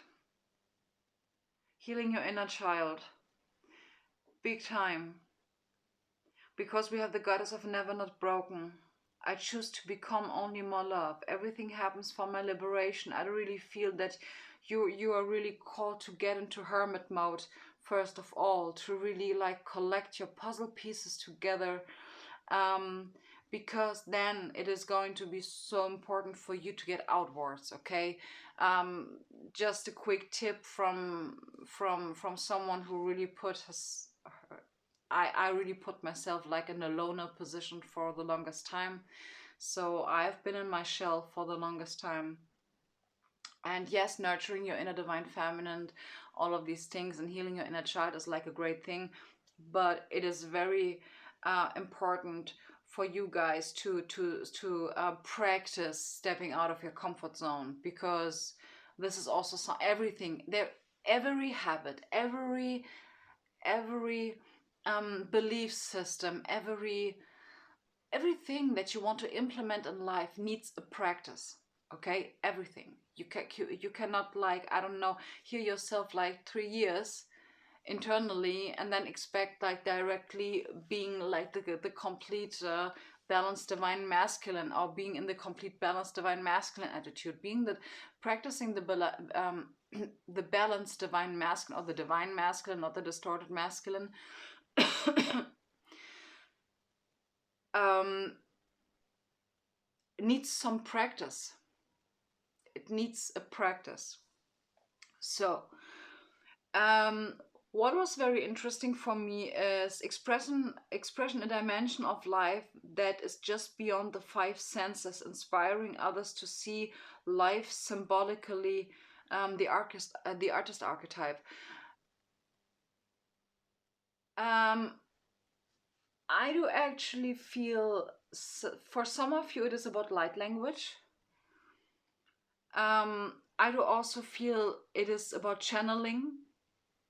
Healing your inner child. Big time. Because we have the goddess of never not broken. I choose to become only more love. Everything happens for my liberation. I really feel that you are really called to get into hermit mode first of all, to really like collect your puzzle pieces together, because then it is going to be so important for you to get outwards, okay? Just a quick tip from someone who really put his, I really put myself like in a loner position for the longest time. So I've been in my shell for the longest time. And yes, nurturing your inner divine feminine, all of these things, and healing your inner child is like a great thing. But it is very important for you guys to practice stepping out of your comfort zone, because this is also everything there, every habit, every belief system, everything that you want to implement in life needs a practice, okay? Everything. You cannot, like, I don't know, hear yourself like 3 years internally and then expect like directly being like the complete balanced divine masculine, or being in the complete balanced divine masculine attitude, being that practicing the balanced divine masculine, or the divine masculine, not the distorted masculine. Needs some practice. It needs a practice. So what was very interesting for me is expression a dimension of life that is just beyond the 5 senses, inspiring others to see life symbolically, the artist archetype. I do actually feel, for some of you it is about light language. I do also feel it is about channeling.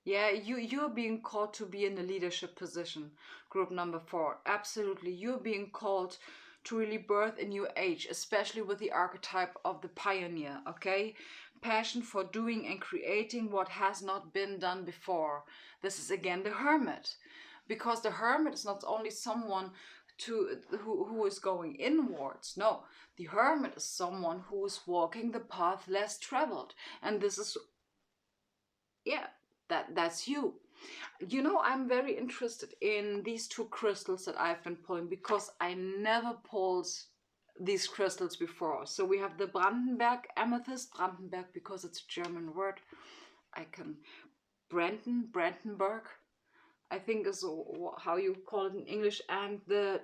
Yeah, you're being called to be in a leadership position. Group number 4, absolutely. You're being called to really birth a new age, especially with the archetype of the pioneer, okay? Passion for doing and creating what has not been done before. This is again the hermit, because the hermit is not only someone who is going inwards. No, the hermit is someone who is walking the path less traveled, and this is, yeah, that's you. You know, I'm very interested in these two crystals that I've been pulling, because I never pulled these crystals before. So we have the Brandenburg amethyst, Brandenburg because it's a German word. I can Brandenburg, I think is how you call it in English, and the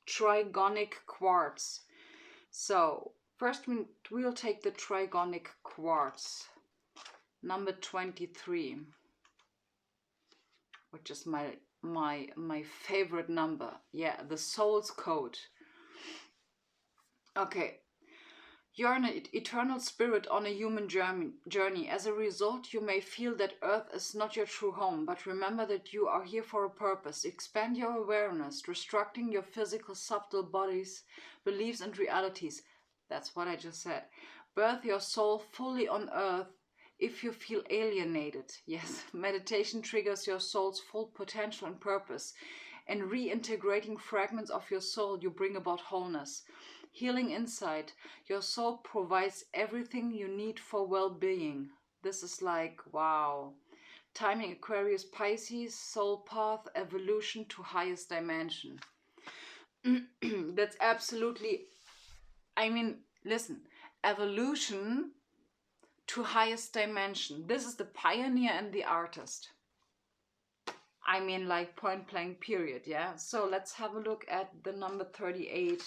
trigonic quartz. So first we'll take the trigonic quartz, number 23, which is my favorite number. Yeah, the soul's code. Okay. You're an eternal spirit on a human journey. As a result, you may feel that Earth is not your true home, but remember that you are here for a purpose. Expand your awareness, restructuring your physical, subtle bodies, beliefs, and realities. That's what I just said. Birth your soul fully on Earth if you feel alienated. Yes, meditation triggers your soul's full potential and purpose. And reintegrating fragments of your soul, you bring about wholeness. Healing insight. Your soul provides everything you need for well-being. This is like, wow. Timing Aquarius Pisces, soul path, evolution to highest dimension. That's absolutely, I mean, listen, evolution to highest dimension. This is the pioneer and the artist. I mean, like point blank period, yeah? So let's have a look at the number 38.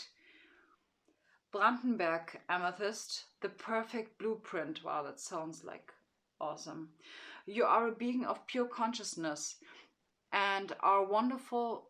Brandenburg Amethyst, the perfect blueprint. Wow, that sounds like awesome. You are a being of pure consciousness and are wonderful.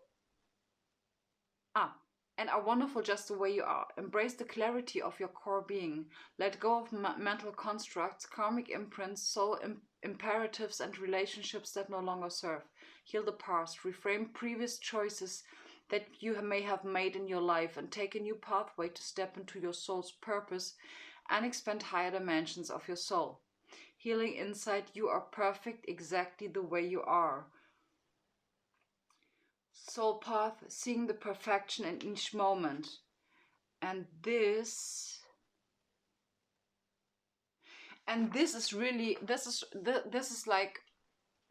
And are wonderful just the way you are. Embrace the clarity of your core being. Let go of mental constructs, karmic imprints, soul imperatives, and relationships that no longer serve. Heal the past. Reframe previous choices that you may have made in your life and take a new pathway to step into your soul's purpose and expand higher dimensions of your soul. Healing insight. You are perfect exactly the way you are. Soul path, seeing the perfection in each moment. And this is really, this is like,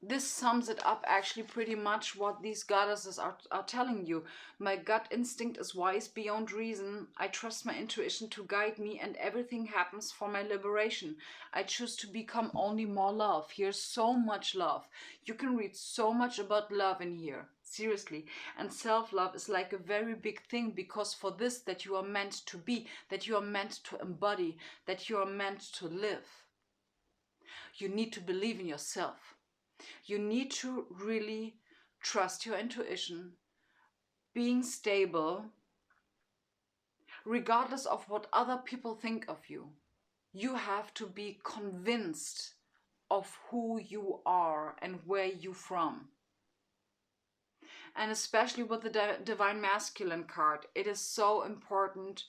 this sums it up actually pretty much what these goddesses are telling you. My gut instinct is wise beyond reason. I trust my intuition to guide me, and everything happens for my liberation. I choose to become only more love. Here's so much love. You can read so much about love in here. Seriously. And self-love is like a very big thing, because for this that you are meant to be, that you are meant to embody, that you are meant to live, you need to believe in yourself. You need to really trust your intuition, being stable, regardless of what other people think of you. You have to be convinced of who you are and where you're from. And especially with the Divine Masculine card, it is so important.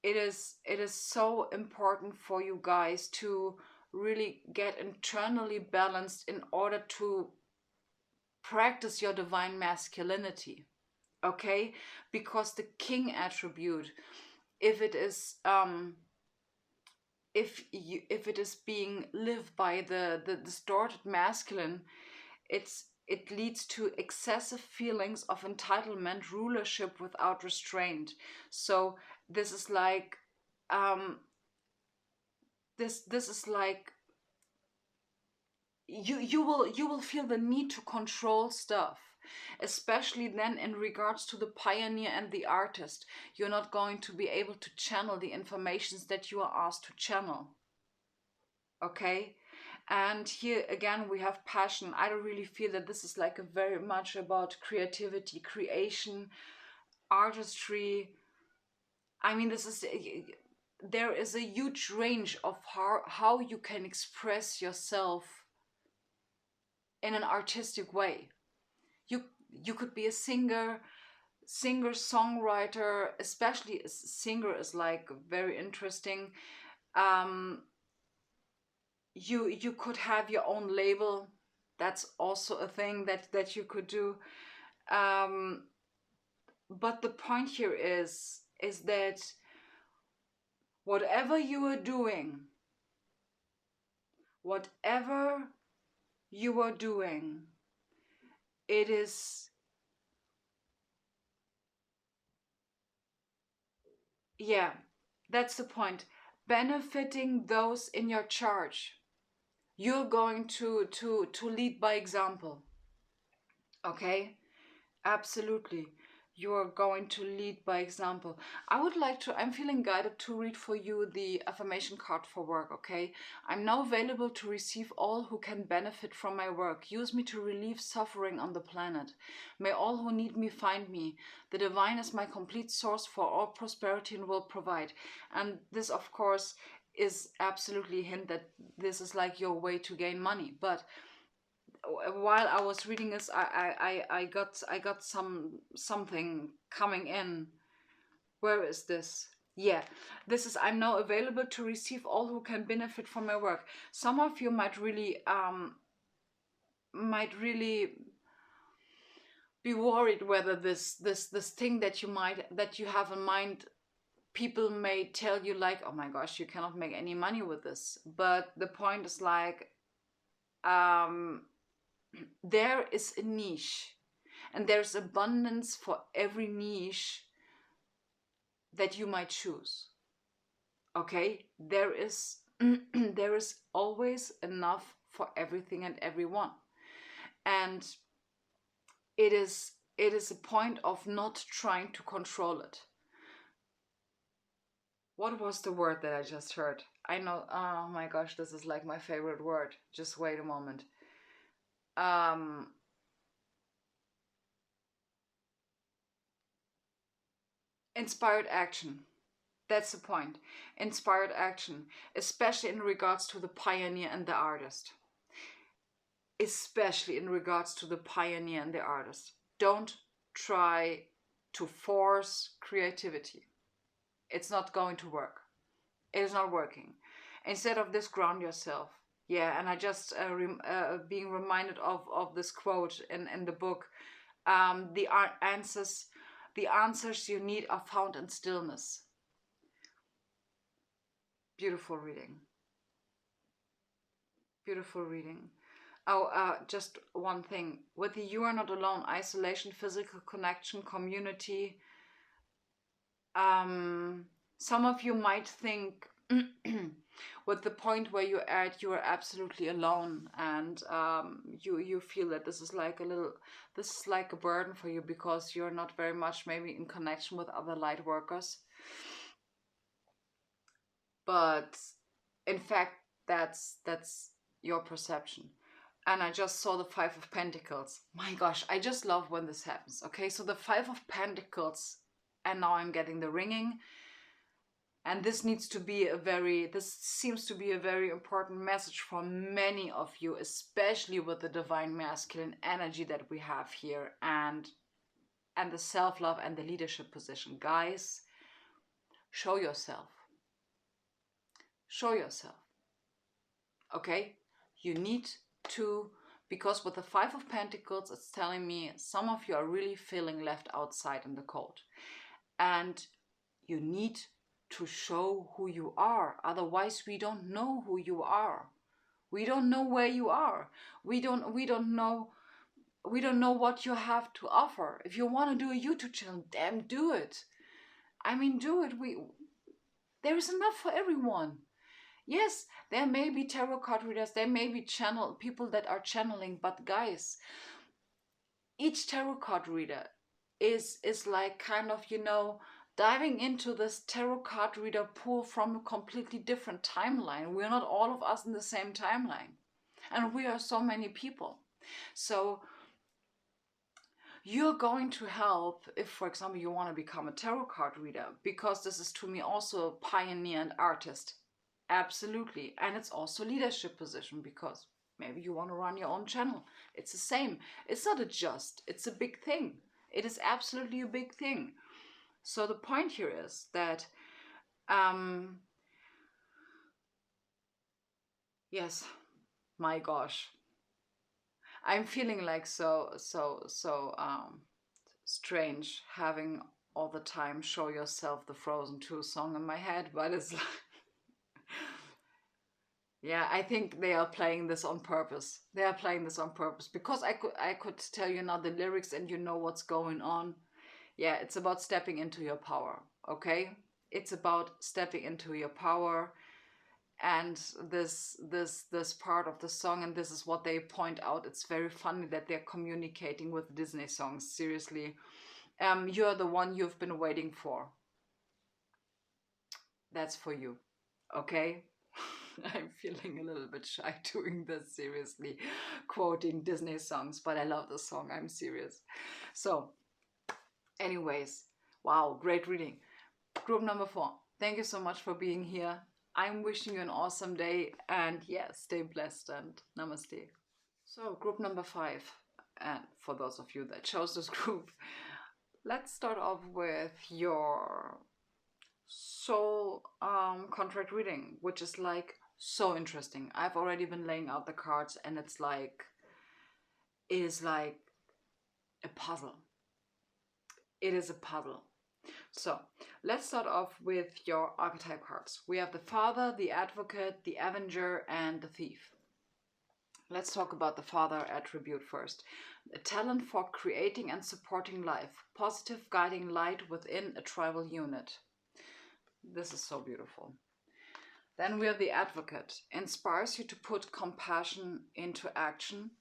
It is so important for you guys to really get internally balanced in order to practice your divine masculinity, okay? Because the king attribute, if it is if it is being lived by the distorted masculine, it leads to excessive feelings of entitlement, rulership without restraint. So this is like this is like you will feel the need to control stuff, especially then in regards to the pioneer and the artist. You're not going to be able to channel the informations that you are asked to channel, okay? And here again we have passion. I don't really feel that this is like a very much about creativity, creation, artistry. I mean, this is, there is a huge range of how you can express yourself in an artistic way. You could be a singer, songwriter. Especially a singer is like very interesting. You could have your own label. That's also a thing that you could do. But the point here is that whatever you are doing, it is, yeah, that's the point. Benefiting those in your charge. You're going to lead by example. Okay? Absolutely. You are going to lead by example. I'm feeling guided to read for you the affirmation card for work, okay? I'm now available to receive all who can benefit from my work. Use me to relieve suffering on the planet. May all who need me find me. The divine is my complete source for all prosperity and will provide. And this, of course, is absolutely a hint that this is like your way to gain money. But while I was reading this, I got something coming in. Where is this? Yeah, this is I'm now available to receive all who can benefit from my work. Some of you might really be worried whether this thing that you have in mind, people may tell you like, oh my gosh, you cannot make any money with this. But the point is like, um there is a niche, and there's abundance for every niche that you might choose. Okay, there is there is always enough for everything and everyone. And it is a point of not trying to control it. What was the word that I just heard? I know, oh my gosh, this is like my favorite word. Just wait a moment. um Inspired action. That's the point. Inspired action, especially in regards to the pioneer and the artist. Especially in regards to the pioneer and the artist. Don't try to force creativity. It's not going to work. It is not working. Instead of this, ground yourself. Yeah, and I just being reminded of this quote in the book. The answers you need are found in stillness. Beautiful reading. Beautiful reading. Oh, just one thing. With the you are not alone, isolation, physical connection, community, some of you might think with the point where you're at, you are absolutely alone, and you feel that this is like a burden for you because you're not very much maybe in connection with other light workers. But in fact, that's your perception. And I just saw the Five of Pentacles. My gosh, I just love when this happens. Okay, so the Five of Pentacles, and now I'm getting the ringing. And this seems to be a very important message for many of you, especially with the divine masculine energy that we have here, and the self-love and the leadership position. Guys, show yourself. Show yourself. Okay? You need to, because with the Five of Pentacles, it's telling me some of you are really feeling left outside in the cold. And you need to show who you are. Otherwise, we don't know who you are. We don't know where you are. We don't know what you have to offer. If you want to do a YouTube channel, damn, do it. I mean, do it. There is enough for everyone. Yes, there may be tarot card readers, there may be people that are channeling, but guys, each tarot card reader is like kind of, diving into this tarot card reader pool from a completely different timeline. We're not all of us in the same timeline. And we are so many people. So you're going to help if, for example, you want to become a tarot card reader, because this is to me also a pioneer and artist. Absolutely. And it's also leadership position, because maybe you want to run your own channel. It's the same. It's not it's a big thing. It is absolutely a big thing. So the point here is that, yes, my gosh, I'm feeling like so strange having all the time Show Yourself, the Frozen 2 song in my head, but it's like, yeah, I think they are playing this on purpose. They are playing this on purpose, because I could tell you now the lyrics and you know what's going on. Yeah, it's about stepping into your power, okay? It's about stepping into your power. and this part of the song, and this is what they point out. It's very funny that they're communicating with Disney songs. Seriously, you're the one you've been waiting for. That's for you, okay? I'm feeling a little bit shy doing this, seriously, quoting Disney songs, but I love the song. I'm serious. So, anyways, wow, great reading. Group number 4. Thank you so much for being here. I'm wishing you an awesome day, and yeah, stay blessed and namaste. So, group number 5, and for those of you that chose this group, let's start off with your soul contract reading, which is like so interesting. I've already been laying out the cards, and it is like a puzzle. It is a puzzle. So let's start off with your archetype cards. We have the Father, the Advocate, the Avenger, and the Thief. Let's talk about the Father attribute first. A talent for creating and supporting life, positive guiding light within a tribal unit. This is so beautiful. Then we have the Advocate, inspires you to put compassion into action.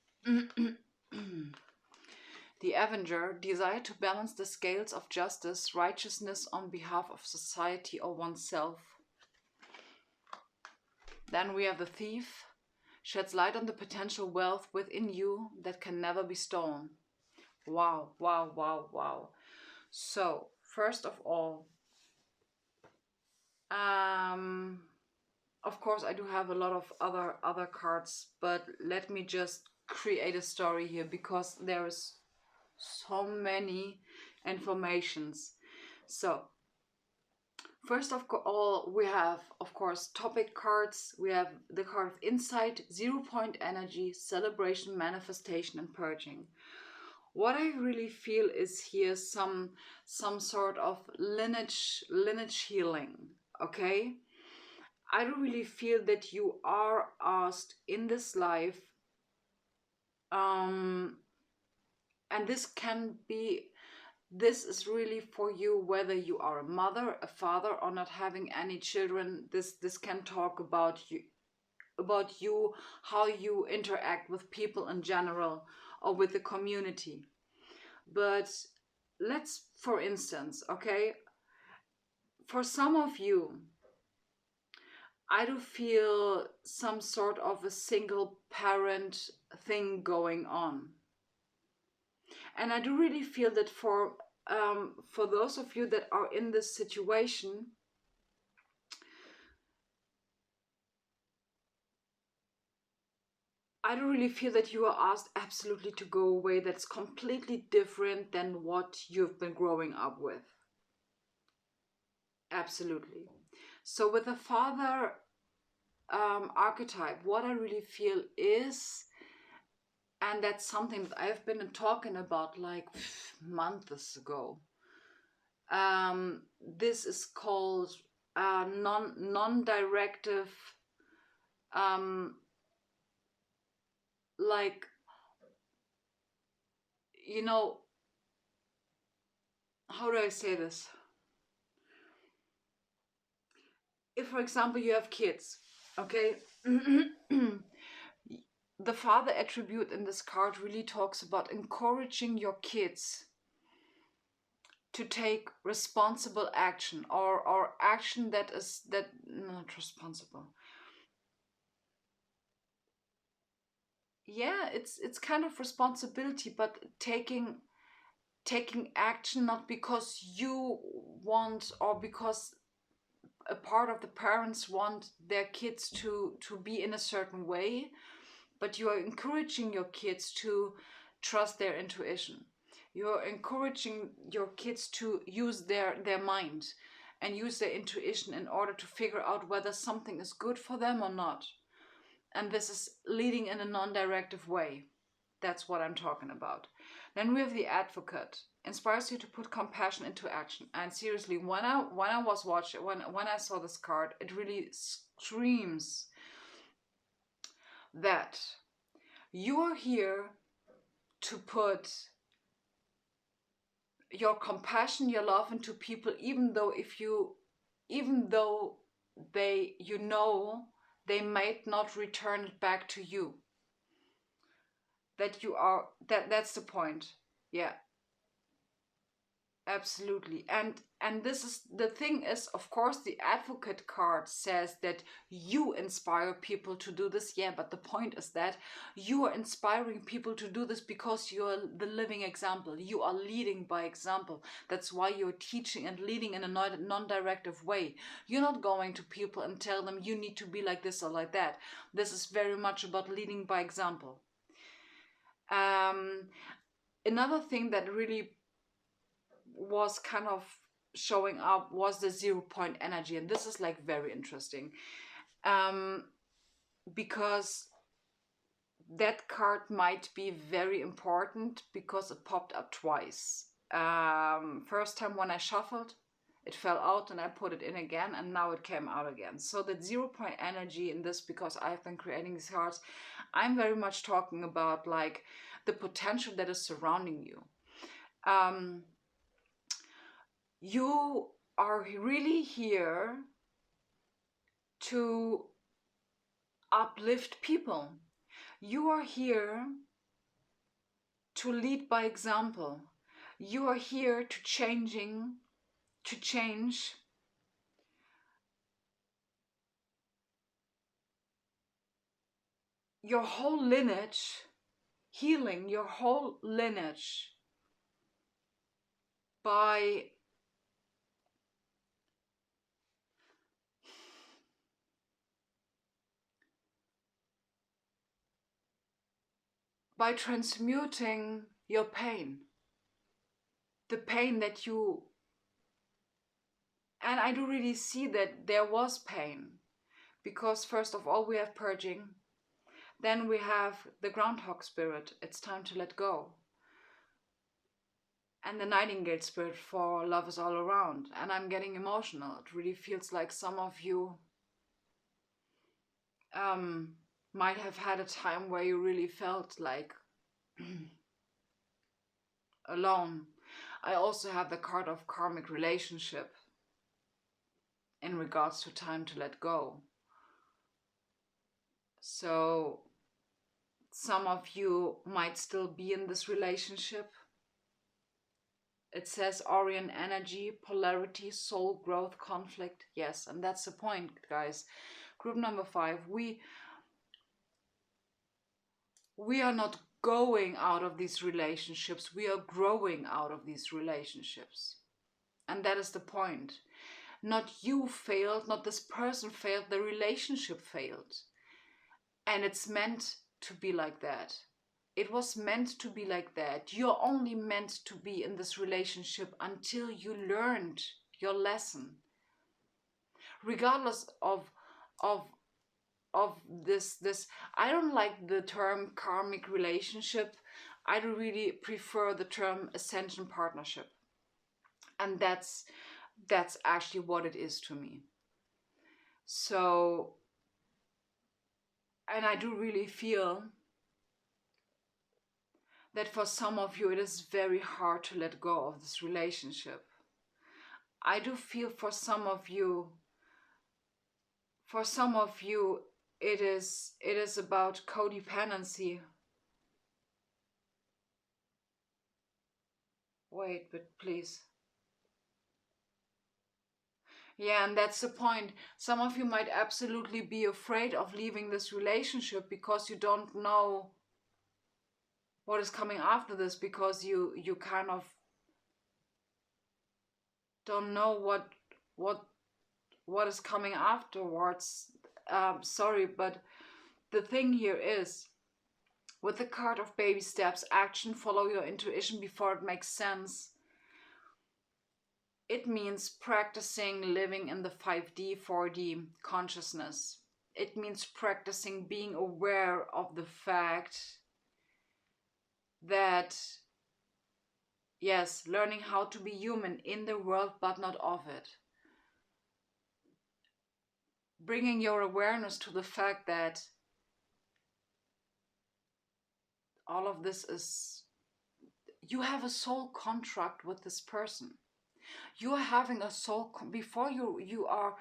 The Avenger, desire to balance the scales of justice, righteousness on behalf of society or oneself. Then we have the Thief, sheds light on the potential wealth within you that can never be stolen. Wow, wow, wow, wow. So, first of all, of course I do have a lot of other cards, but let me just create a story here because there is so many informations. So first of all, we have, of course, topic cards. We have the card of Insight, 0 point energy, celebration, manifestation, and purging. What I really feel is here some sort of lineage healing, okay? I do really feel that you are asked in this life, and this is really for you, whether you are a mother, a father, or not having any children. This can talk about you, how you interact with people in general or with the community. But let's, for instance, okay, for some of you, I do feel some sort of a single parent thing going on. And I do really feel that for those of you that are in this situation, I do really feel that you are asked absolutely to go away. That's completely different than what you've been growing up with. Absolutely. So with the Father archetype, what I really feel is, and that's something that I've been talking about like months ago. This is called non-directive, like, you know, how do I say this? If, for example, you have kids, okay, the Father attribute in this card really talks about encouraging your kids to take responsible action, or action that is not responsible. Yeah, it's kind of responsibility, but taking action, not because you want or because a part of the parents want their kids to be in a certain way, but you are encouraging your kids to trust their intuition. You're encouraging your kids to use their mind and use their intuition in order to figure out whether something is good for them or not. And this is leading in a non-directive way. That's what I'm talking about. Then we have the Advocate, inspires you to put compassion into action. And seriously, when I was watching, when I saw this card, it really screams that you are here to put your compassion, your love into people, even though they, you know, they might not return it back to you. That you are, that's the point. Yeah, absolutely. And this is the thing is, of course, the advocate card says that you inspire people to do this. Yeah, but the point is that you are inspiring people to do this because you're the living example. You are leading by example. That's why you're teaching and leading in a non-directive way. You're not going to people and tell them you need to be like this or like that. This is very much about leading by example. um Another thing that really was kind of showing up was the 0 point energy, and this is like very interesting, um because that card might be very important because it popped up twice. First time when I shuffled, it fell out and I put it in again, and now it came out again. So that 0 point energy in this, because I've been creating these cards, I'm very much talking about like the potential that is surrounding you. um you are really here to uplift people. You are here to lead by example. You are here to change your whole lineage, healing your whole lineage by transmuting your pain. The pain that you, and I do really see that there was pain, because first of all we have purging, then we have the groundhog spirit, it's time to let go, and the nightingale spirit for love is all around. And I'm getting emotional. It really feels like some of you might have had a time where you really felt like alone. I also have the card of karmic relationship in regards to time to let go. So some of you might still be in this relationship. It says Orion energy, polarity, soul growth, conflict. Yes, and that's the point, guys. Group number 5, we are not going out of these relationships, we are growing out of these relationships. And that is the point. Not you failed, not this person failed, the relationship failed. And it's meant to be like that. It was meant to be like that. You're only meant to be in this relationship until you learned your lesson. Regardless of this, I don't like the term karmic relationship. I do really prefer the term ascension partnership. And that's actually what it is to me. So, and I do really feel that for some of you it is very hard to let go of this relationship. I do feel for some of you it is about codependency. Wait, but please. Yeah, and that's the point. Some of you might absolutely be afraid of leaving this relationship because you don't know what is coming after this, because you kind of don't know what is coming afterwards. Sorry, but the thing here is, with the card of baby steps, action, follow your intuition before it makes sense. It means practicing living in the 5D, 4D consciousness. It means practicing being aware of the fact that, yes, learning how to be human in the world but not of it. Bringing your awareness to the fact that all of this is, you have a soul contract with this person. You are having a soul, before you are,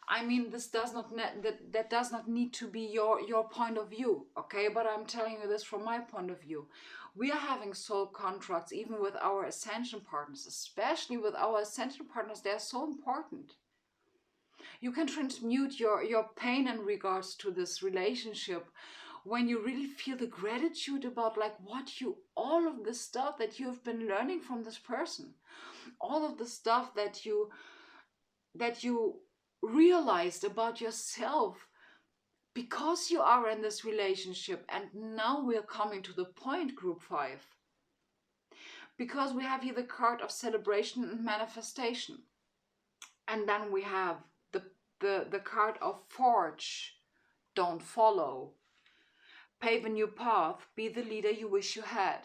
I mean, this does not that does not need to be your point of view, okay? But I'm telling you this from my point of view. We are having soul contracts even with our ascension partners, especially with our ascension partners. They're so important. You can transmute your pain in regards to this relationship when you really feel the gratitude about like what you all of the stuff that you have been learning from this person, all of the stuff that you realized about yourself because you are in this relationship. And now we're coming to the point, group 5, because we have here the card of celebration and manifestation, and then we have the card of forge, don't follow, pave a new path, be the leader you wish you had.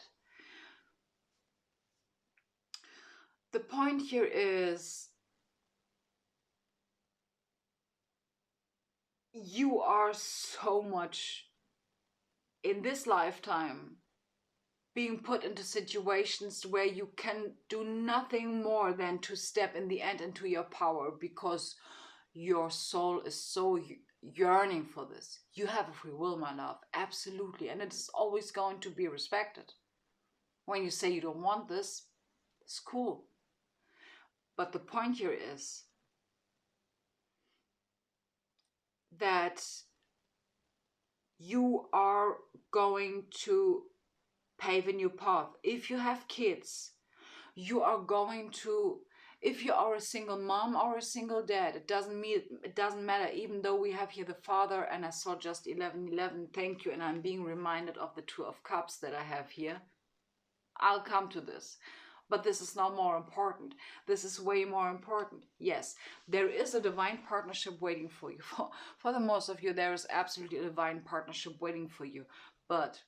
The point here is you are so much in this lifetime being put into situations where you can do nothing more than to step in the end into your power, because your soul is so yearning for this. You have a free will, my love, absolutely, and it is always going to be respected. When you say you don't want this, it's cool. But the point here is that you are going to pave a new path. If you have kids, you are going to, if you are a single mom or a single dad, it doesn't matter, even though we have here the father, and I saw just 1111, thank you, and I'm being reminded of the Two of Cups that I have here. I'll come to this. But this is now more important. This is way more important. Yes, there is a divine partnership waiting for you. For the most of you, there is absolutely a divine partnership waiting for you. But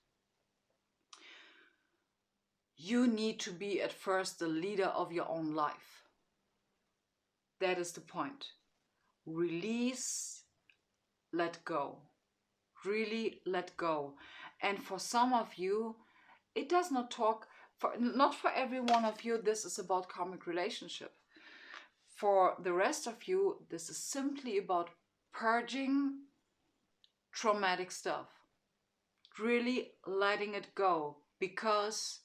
you need to be at first the leader of your own life. That is the point. Release, let go. Really let go. And for some of you, it does not talk, not for every one of you, this is about karmic relationship. For the rest of you, this is simply about purging traumatic stuff. Really letting it go, because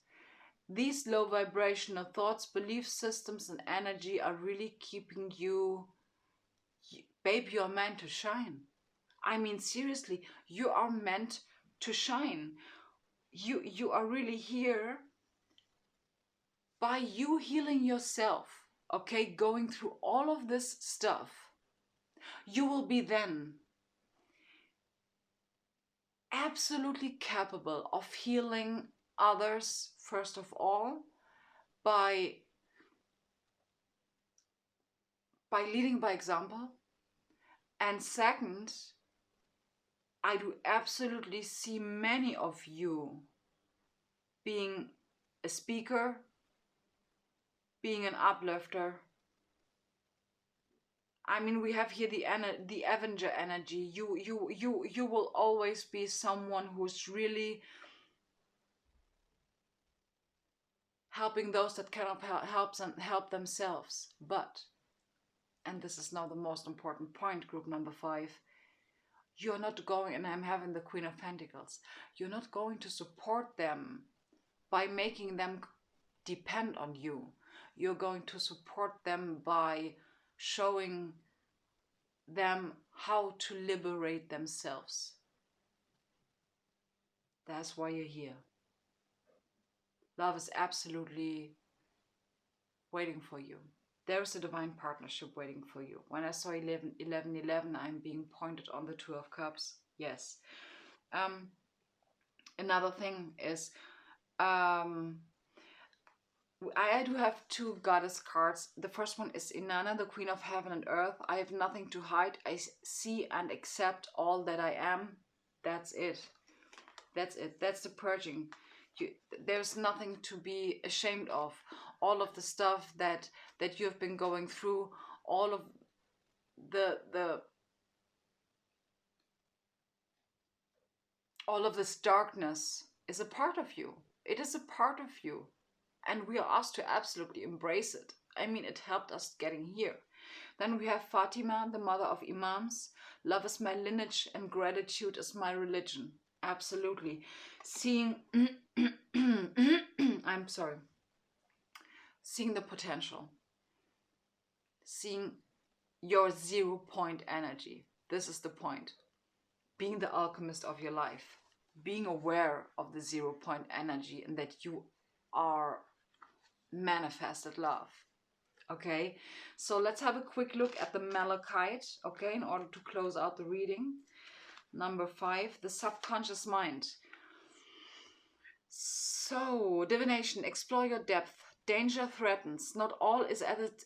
these low vibrational thoughts, belief systems, and energy are really keeping you, babe, you're meant to shine. I mean, seriously, you are meant to shine. You are really here by you healing yourself, okay, going through all of this stuff. You will be then absolutely capable of healing others, first of all, by leading by example. And second, I do absolutely see many of you being a speaker, being an uplifter. I mean, we have here the Avenger energy. You will always be someone who's really helping those that cannot help themselves. But, and this is now the most important point, group number 5, you're not going, and I'm having the Queen of Pentacles, you're not going to support them by making them depend on you. You're going to support them by showing them how to liberate themselves. That's why you're here. Love is absolutely waiting for you. There is a divine partnership waiting for you. When I saw 1111, I'm being pointed on the Two of Cups. Yes. Another thing is, I do have 2 goddess cards. The first one is Inanna, the Queen of Heaven and Earth. I have nothing to hide. I see and accept all that I am. That's it. That's it. That's the purging. There's nothing to be ashamed of. All of the stuff that you have been going through, all of all of this darkness is a part of you. It is a part of you. And we are asked to absolutely embrace it. I mean, it helped us getting here. Then we have Fatima, the mother of Imams. Love is my lineage and gratitude is my religion. Absolutely. Seeing, I'm sorry, seeing the potential, seeing your 0 point energy. This is the point. Being the alchemist of your life, being aware of the 0 point energy and that you are manifested love. Okay, so let's have a quick look at the Malachite, okay, in order to close out the reading. Number 5, the subconscious mind. So, divination, explore your depth. Danger threatens. Not all is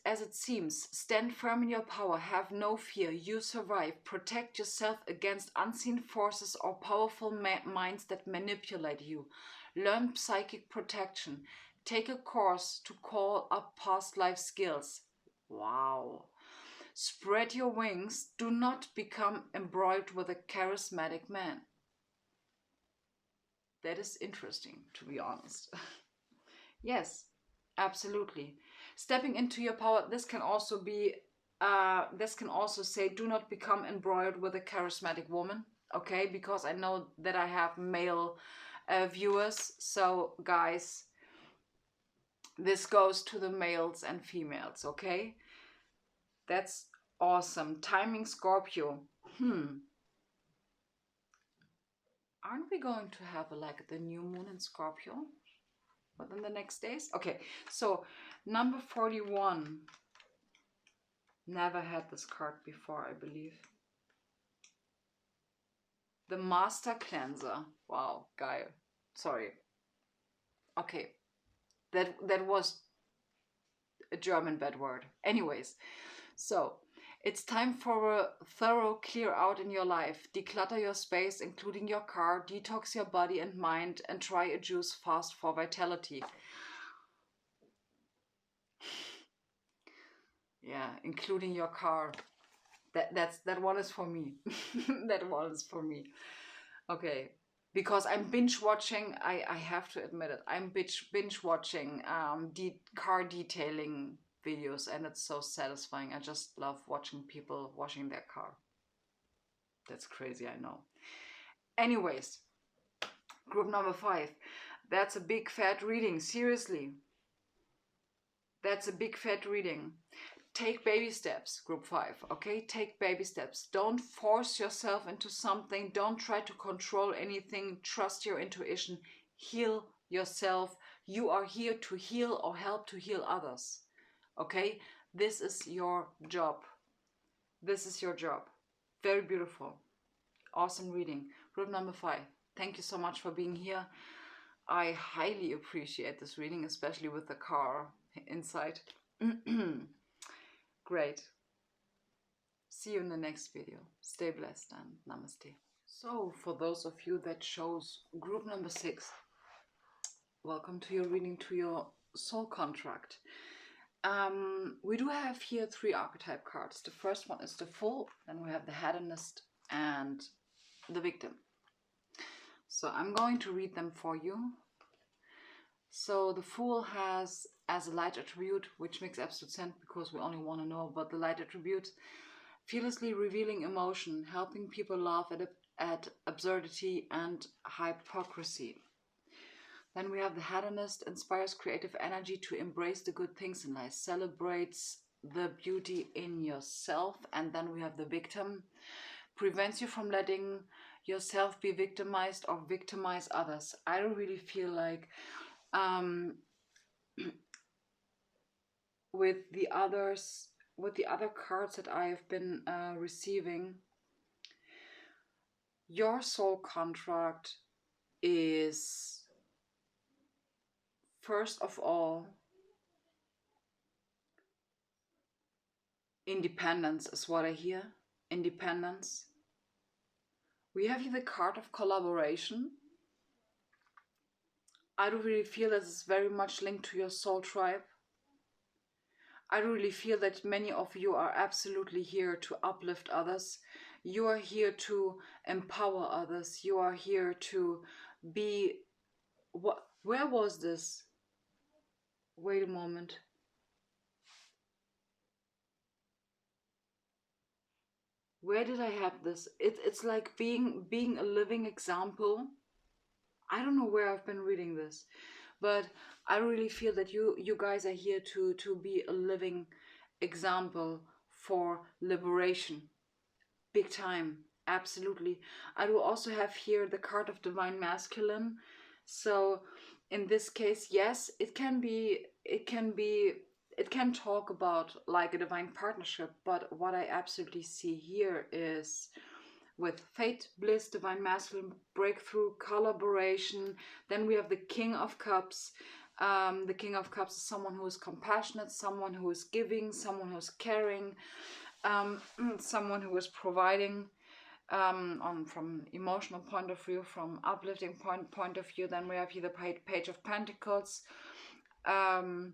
as it seems. Stand firm in your power. Have no fear. You survive. Protect yourself against unseen forces or powerful minds that manipulate you. Learn psychic protection. Take a course to call up past life skills. Wow. Spread your wings. Do not become embroiled with a charismatic man. That is interesting, to be honest. Yes, absolutely. Stepping into your power, this can also be, this can also say, do not become embroiled with a charismatic woman, okay? Because I know that I have male viewers. So, guys, this goes to the males and females, okay? That's awesome. Timing Scorpio. Aren't we going to have like the new moon in Scorpio within the next days? Okay, so number 41. Never had this card before, I believe. The Master Cleanser. Wow, guy. Sorry. Okay, that was a German bad word. Anyways, so it's time for a thorough clear out in your life. Declutter your space, including your car, detox your body and mind, and try a juice fast for vitality. Yeah, including your car. That one is for me. That one is for me. Okay. Because I'm binge watching, I have to admit it. I'm binge watching car detailing videos, and it's so satisfying. I just love watching people washing their car. That's crazy, I know. Anyways, group number 5. That's a big fat reading. Seriously. That's a big fat reading. Take baby steps, group 5, okay? Take baby steps. Don't force yourself into something. Don't try to control anything. Trust your intuition. Heal yourself. You are here to heal or help to heal others, okay? This is your job. This is your job. Very beautiful. Awesome reading. Group number 5. Thank you so much for being here. I highly appreciate this reading, especially with the car inside. Great. See you in the next video. Stay blessed and namaste. So, for those of you that chose group number 6, welcome to your reading, to your soul contract. We do have here 3 archetype cards. The first one is the Fool, then we have the Hedonist and the Victim. So I'm going to read them for you. So the Fool has as a light attribute, which makes absolute sense because we only want to know about the light attribute, fearlessly revealing emotion, helping people laugh at absurdity and hypocrisy. Then we have the Hedonist, inspires creative energy to embrace the good things in life, celebrates the beauty in yourself. And then we have the Victim, prevents you from letting yourself be victimized or victimize others. I don't really feel like with the other cards that I have been receiving, your soul contract is, first of all, independence is what I hear. Independence. We have here the card of collaboration. I do really feel that it's very much linked to your soul tribe. I really feel that many of you are absolutely here to uplift others. You are here to empower others. You are here to be... Where was this? Wait a moment. Where did I have this? It's like being a living example. I don't know where I've been reading this, but I really feel that you guys are here to be a living example for liberation. Big time. Absolutely. I do also have here the card of divine masculine. So in this case, yes, it can talk about like a divine partnership, but what I absolutely see here is with fate, bliss, divine masculine, breakthrough, collaboration. Then we have the King of Cups. The King of Cups is someone who is compassionate, someone who is giving, someone who is caring, someone who is providing on from emotional point of view, from uplifting point of view. Then we have here the Page of Pentacles, um,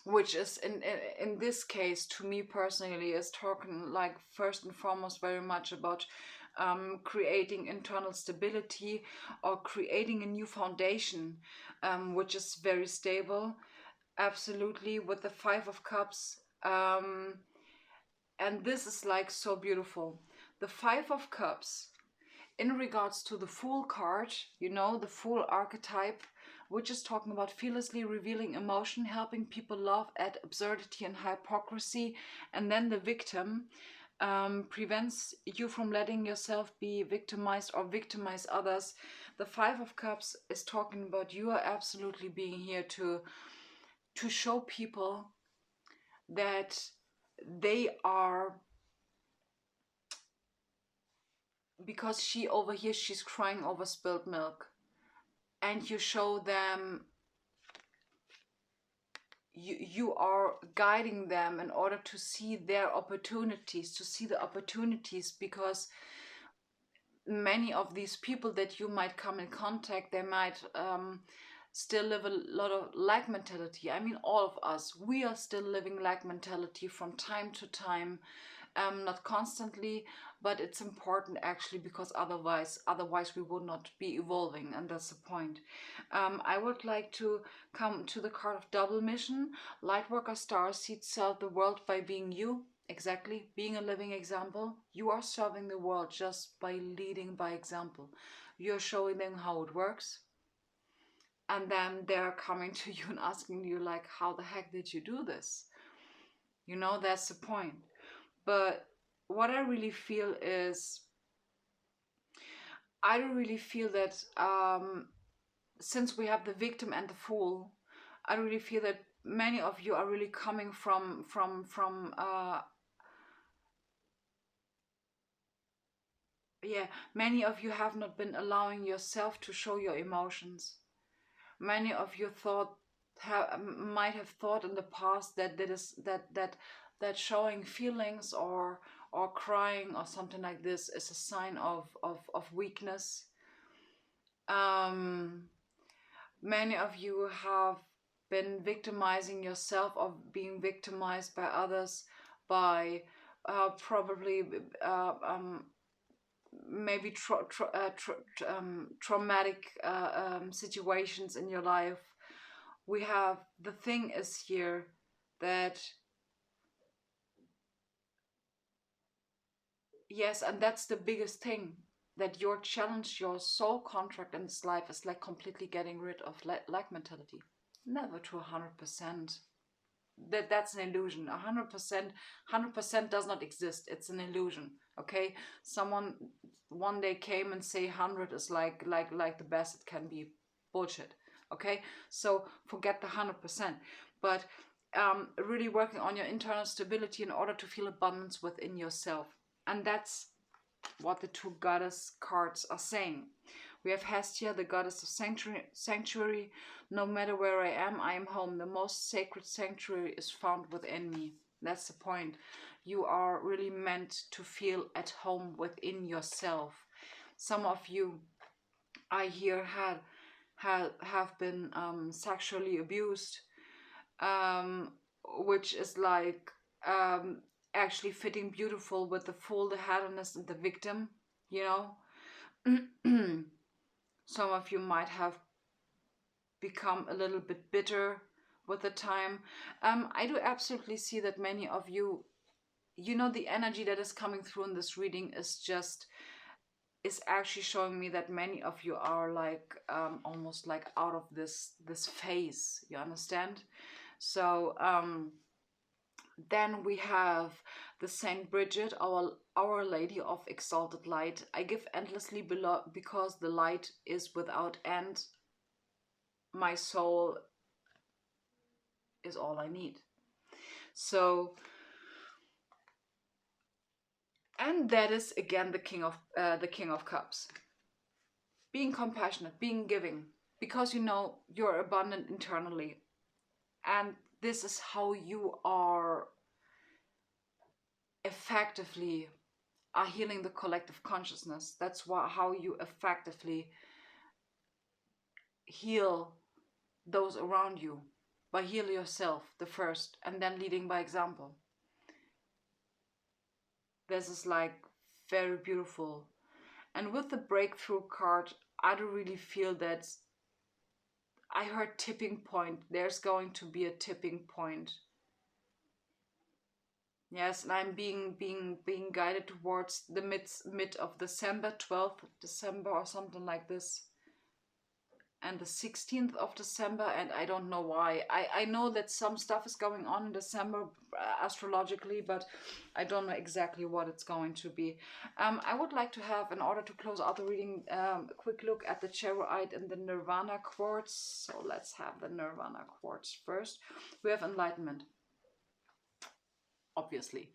which is in this case, to me personally, is talking like first and foremost very much about creating internal stability or creating a new foundation, which is very stable. Absolutely, with the Five of Cups. And this is like so beautiful. The Five of Cups, in regards to the Fool card, you know, the Fool archetype, which is talking about fearlessly revealing emotion, helping people laugh at absurdity and hypocrisy. And then the Victim prevents you from letting yourself be victimized or victimize others. The Five of Cups is talking about you are absolutely being here to show people that they are, because she over here, she's crying over spilled milk, and you show them, you are guiding them in order to see their opportunities, to see the opportunities, because many of these people that you might come in contact, they might still live a lot of lack mentality. I mean, all of us, we are still living lack mentality from time to time, not constantly, but it's important actually, because otherwise we would not be evolving, and that's the point. I would like to come to the card of double mission. Lightworker star seed serve the world by being you. Exactly, being a living example. You are serving the world just by leading by example. You're showing them how it works, and then they're coming to you and asking you like, how the heck did you do this? You know, that's the point. But what I really feel is, I don't really feel that since we have the Victim and the Fool, I really feel that many of you are really coming from yeah, many of you have not been allowing yourself to show your emotions. Many of you might have thought in the past that showing feelings or crying or something like this is a sign of weakness. Many of you have been victimizing yourself or being victimized by others, by probably maybe traumatic situations in your life. We have, the thing is here that, yes, and that's the biggest thing, that your challenge, your soul contract in this life is like completely getting rid of lack mentality. Never to 100%. That's an illusion. 100% does not exist. It's an illusion. Okay, someone one day came and say 100 is like the best it can be. Bullshit. Okay, so forget the 100%, but really working on your internal stability in order to feel abundance within yourself. And that's what the two goddess cards are saying. We have Hestia, the goddess of sanctuary. No matter where I am home. The most sacred sanctuary is found within me. That's the point. You are really meant to feel at home within yourself. Some of you, I hear, have been sexually abused, which is like actually fitting beautiful with the Fool, the hedonist, and the Victim, you know. Some of you might have become a little bit bitter with the time. I do absolutely see that many of you you know, the energy that is coming through in this reading is actually showing me that many of you are like almost like out of this phase, you understand? So then we have the Saint Bridget, our Lady of Exalted Light. I give endlessly because the light is without end. My soul is all I need. So, and that is again the King of Cups. Being compassionate, being giving, because you know you're abundant internally, and this is how you are effectively are healing the collective consciousness. That's how you effectively heal those around you, by heal yourself the first and then leading by example. This is like very beautiful. And with the breakthrough card, I don't really feel that. I heard tipping point. There's going to be a tipping point. Yes, and I'm being guided towards the mid of December, 12th December or something like this. And the 16th of December, and I don't know why. I know that some stuff is going on in December astrologically, but I don't know exactly what it's going to be. I would like to have, in order to close out the reading, a quick look at the Charoite and the Nirvana quartz. So let's have the Nirvana quartz first. We have enlightenment, obviously.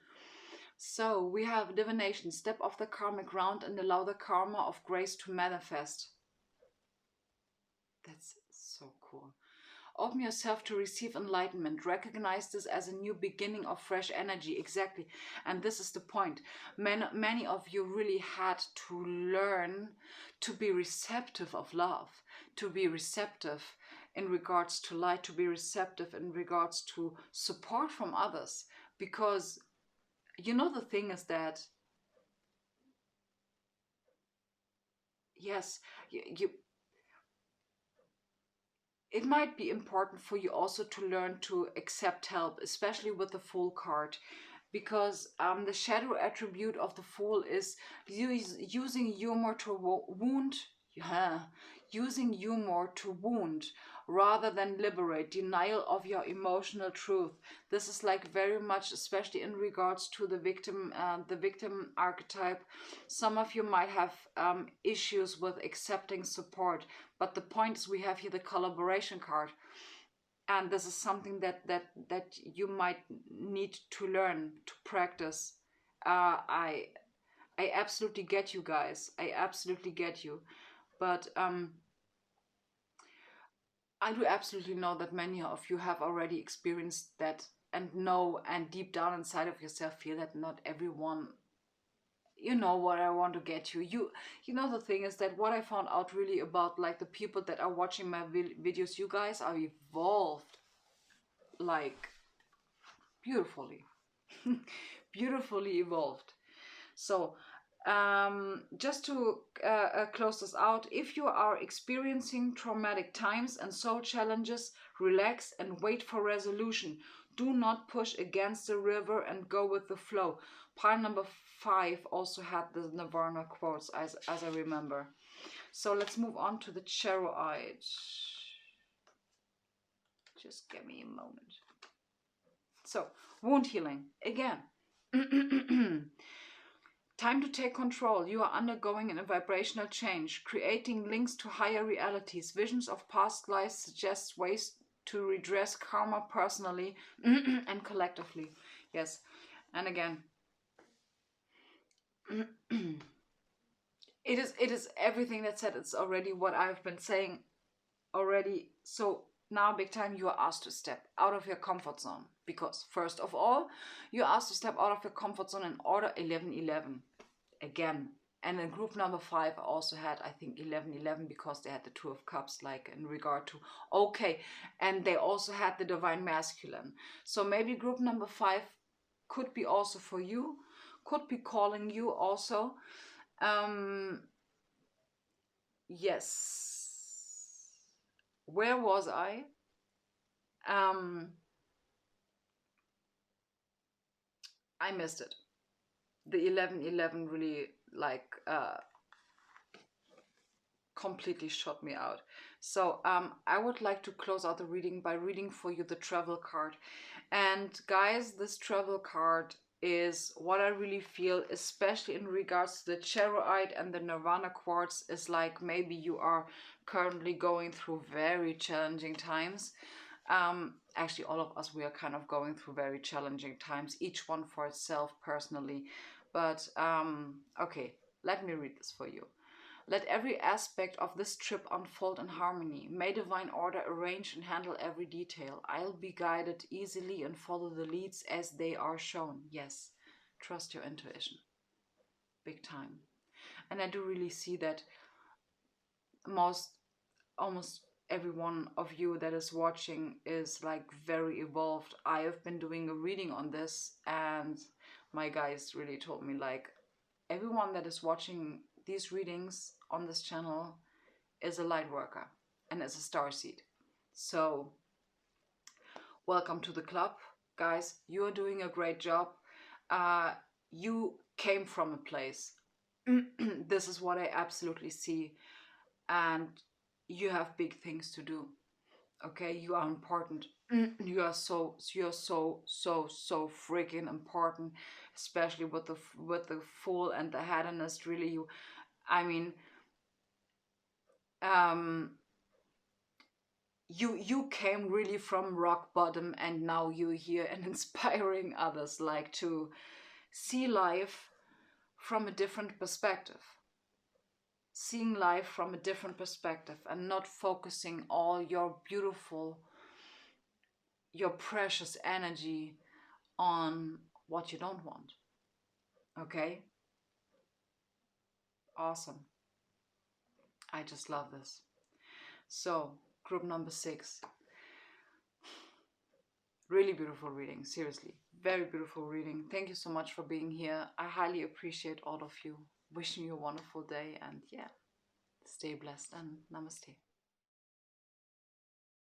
So we have divination, step off the karmic ground and allow the karma of grace to manifest. That's so cool. Open yourself to receive enlightenment. Recognize this as a new beginning of fresh energy. Exactly. And this is the point. Many of you really had to learn to be receptive of love, to be receptive in regards to light, to be receptive in regards to support from others. Because, you know, the thing is that, yes, you it might be important for you also to learn to accept help, especially with the Fool card, because the shadow attribute of the Fool is using humor to wound. Yeah, using humor to wound rather than liberate, denial of your emotional truth. This is like very much, especially in regards to the victim archetype. Some of you might have issues with accepting support, but the point is we have here the collaboration card, and this is something that you might need to learn to practice. I absolutely get you guys. I absolutely get you, but I do absolutely know that many of you have already experienced that and know, and deep down inside of yourself feel that not everyone, you know what I want to get you know, the thing is that what I found out really about like the people that are watching my videos, you guys are evolved like beautifully. Beautifully evolved. So just to close this out, if you are experiencing traumatic times and soul challenges, relax and wait for resolution. Do not push against the river and go with the flow. Pile number 5 also had the Nirvana quotes, as I remember. So let's move on to the Charoite. Just give me a moment. So, wound healing again. Time to take control. You are undergoing a vibrational change, creating links to higher realities. Visions of past lives suggest ways to redress karma personally and collectively. Yes, and again, it is everything that said. It's already what I've been saying already. So now, big time, you are asked to step out of your comfort zone, because first of all, you're asked to step out of your comfort zone in order 1111 again. And in group number 5, I also had, I think, 1111, because they had the Two of Cups, like in regard to, okay, and they also had the Divine Masculine. So maybe group number 5 could be also for you, could be calling you also. Yes. Where was I? Um, I missed it. The 11:11 really like completely shut me out. So I would like to close out the reading by reading for you the travel card. And guys, this travel card is what I really feel, especially in regards to the charoite and the Nirvana quartz, is like maybe you are currently going through very challenging times. Actually, all of us, we are kind of going through very challenging times, each one for itself personally. But okay, let me read this for you. Let every aspect of this trip unfold in harmony. May divine order arrange and handle every detail. I'll be guided easily and follow the leads as they are shown. Yes, trust your intuition. Big time. And I do really see that most, almost every one of you that is watching is like very evolved. I have been doing a reading on this, and my guys really told me like everyone that is watching these readings on this channel is a light worker and is a star seed. So, welcome to the club, guys. You are doing a great job. Uh, you came from a place. This is what I absolutely see, and you have big things to do. Okay, you are important. You are so freaking important, especially with the full and the headiness. Really, you. I mean, um, you came really from rock bottom, and now you're here and inspiring others like to see life from a different perspective, seeing life from a different perspective, and not focusing all your beautiful, your precious energy on what you don't want. Okay, awesome. I just love this. So group number 6, really beautiful reading, seriously. Very beautiful reading. Thank you so much for being here. I highly appreciate all of you. Wishing you a wonderful day, and yeah, stay blessed and namaste.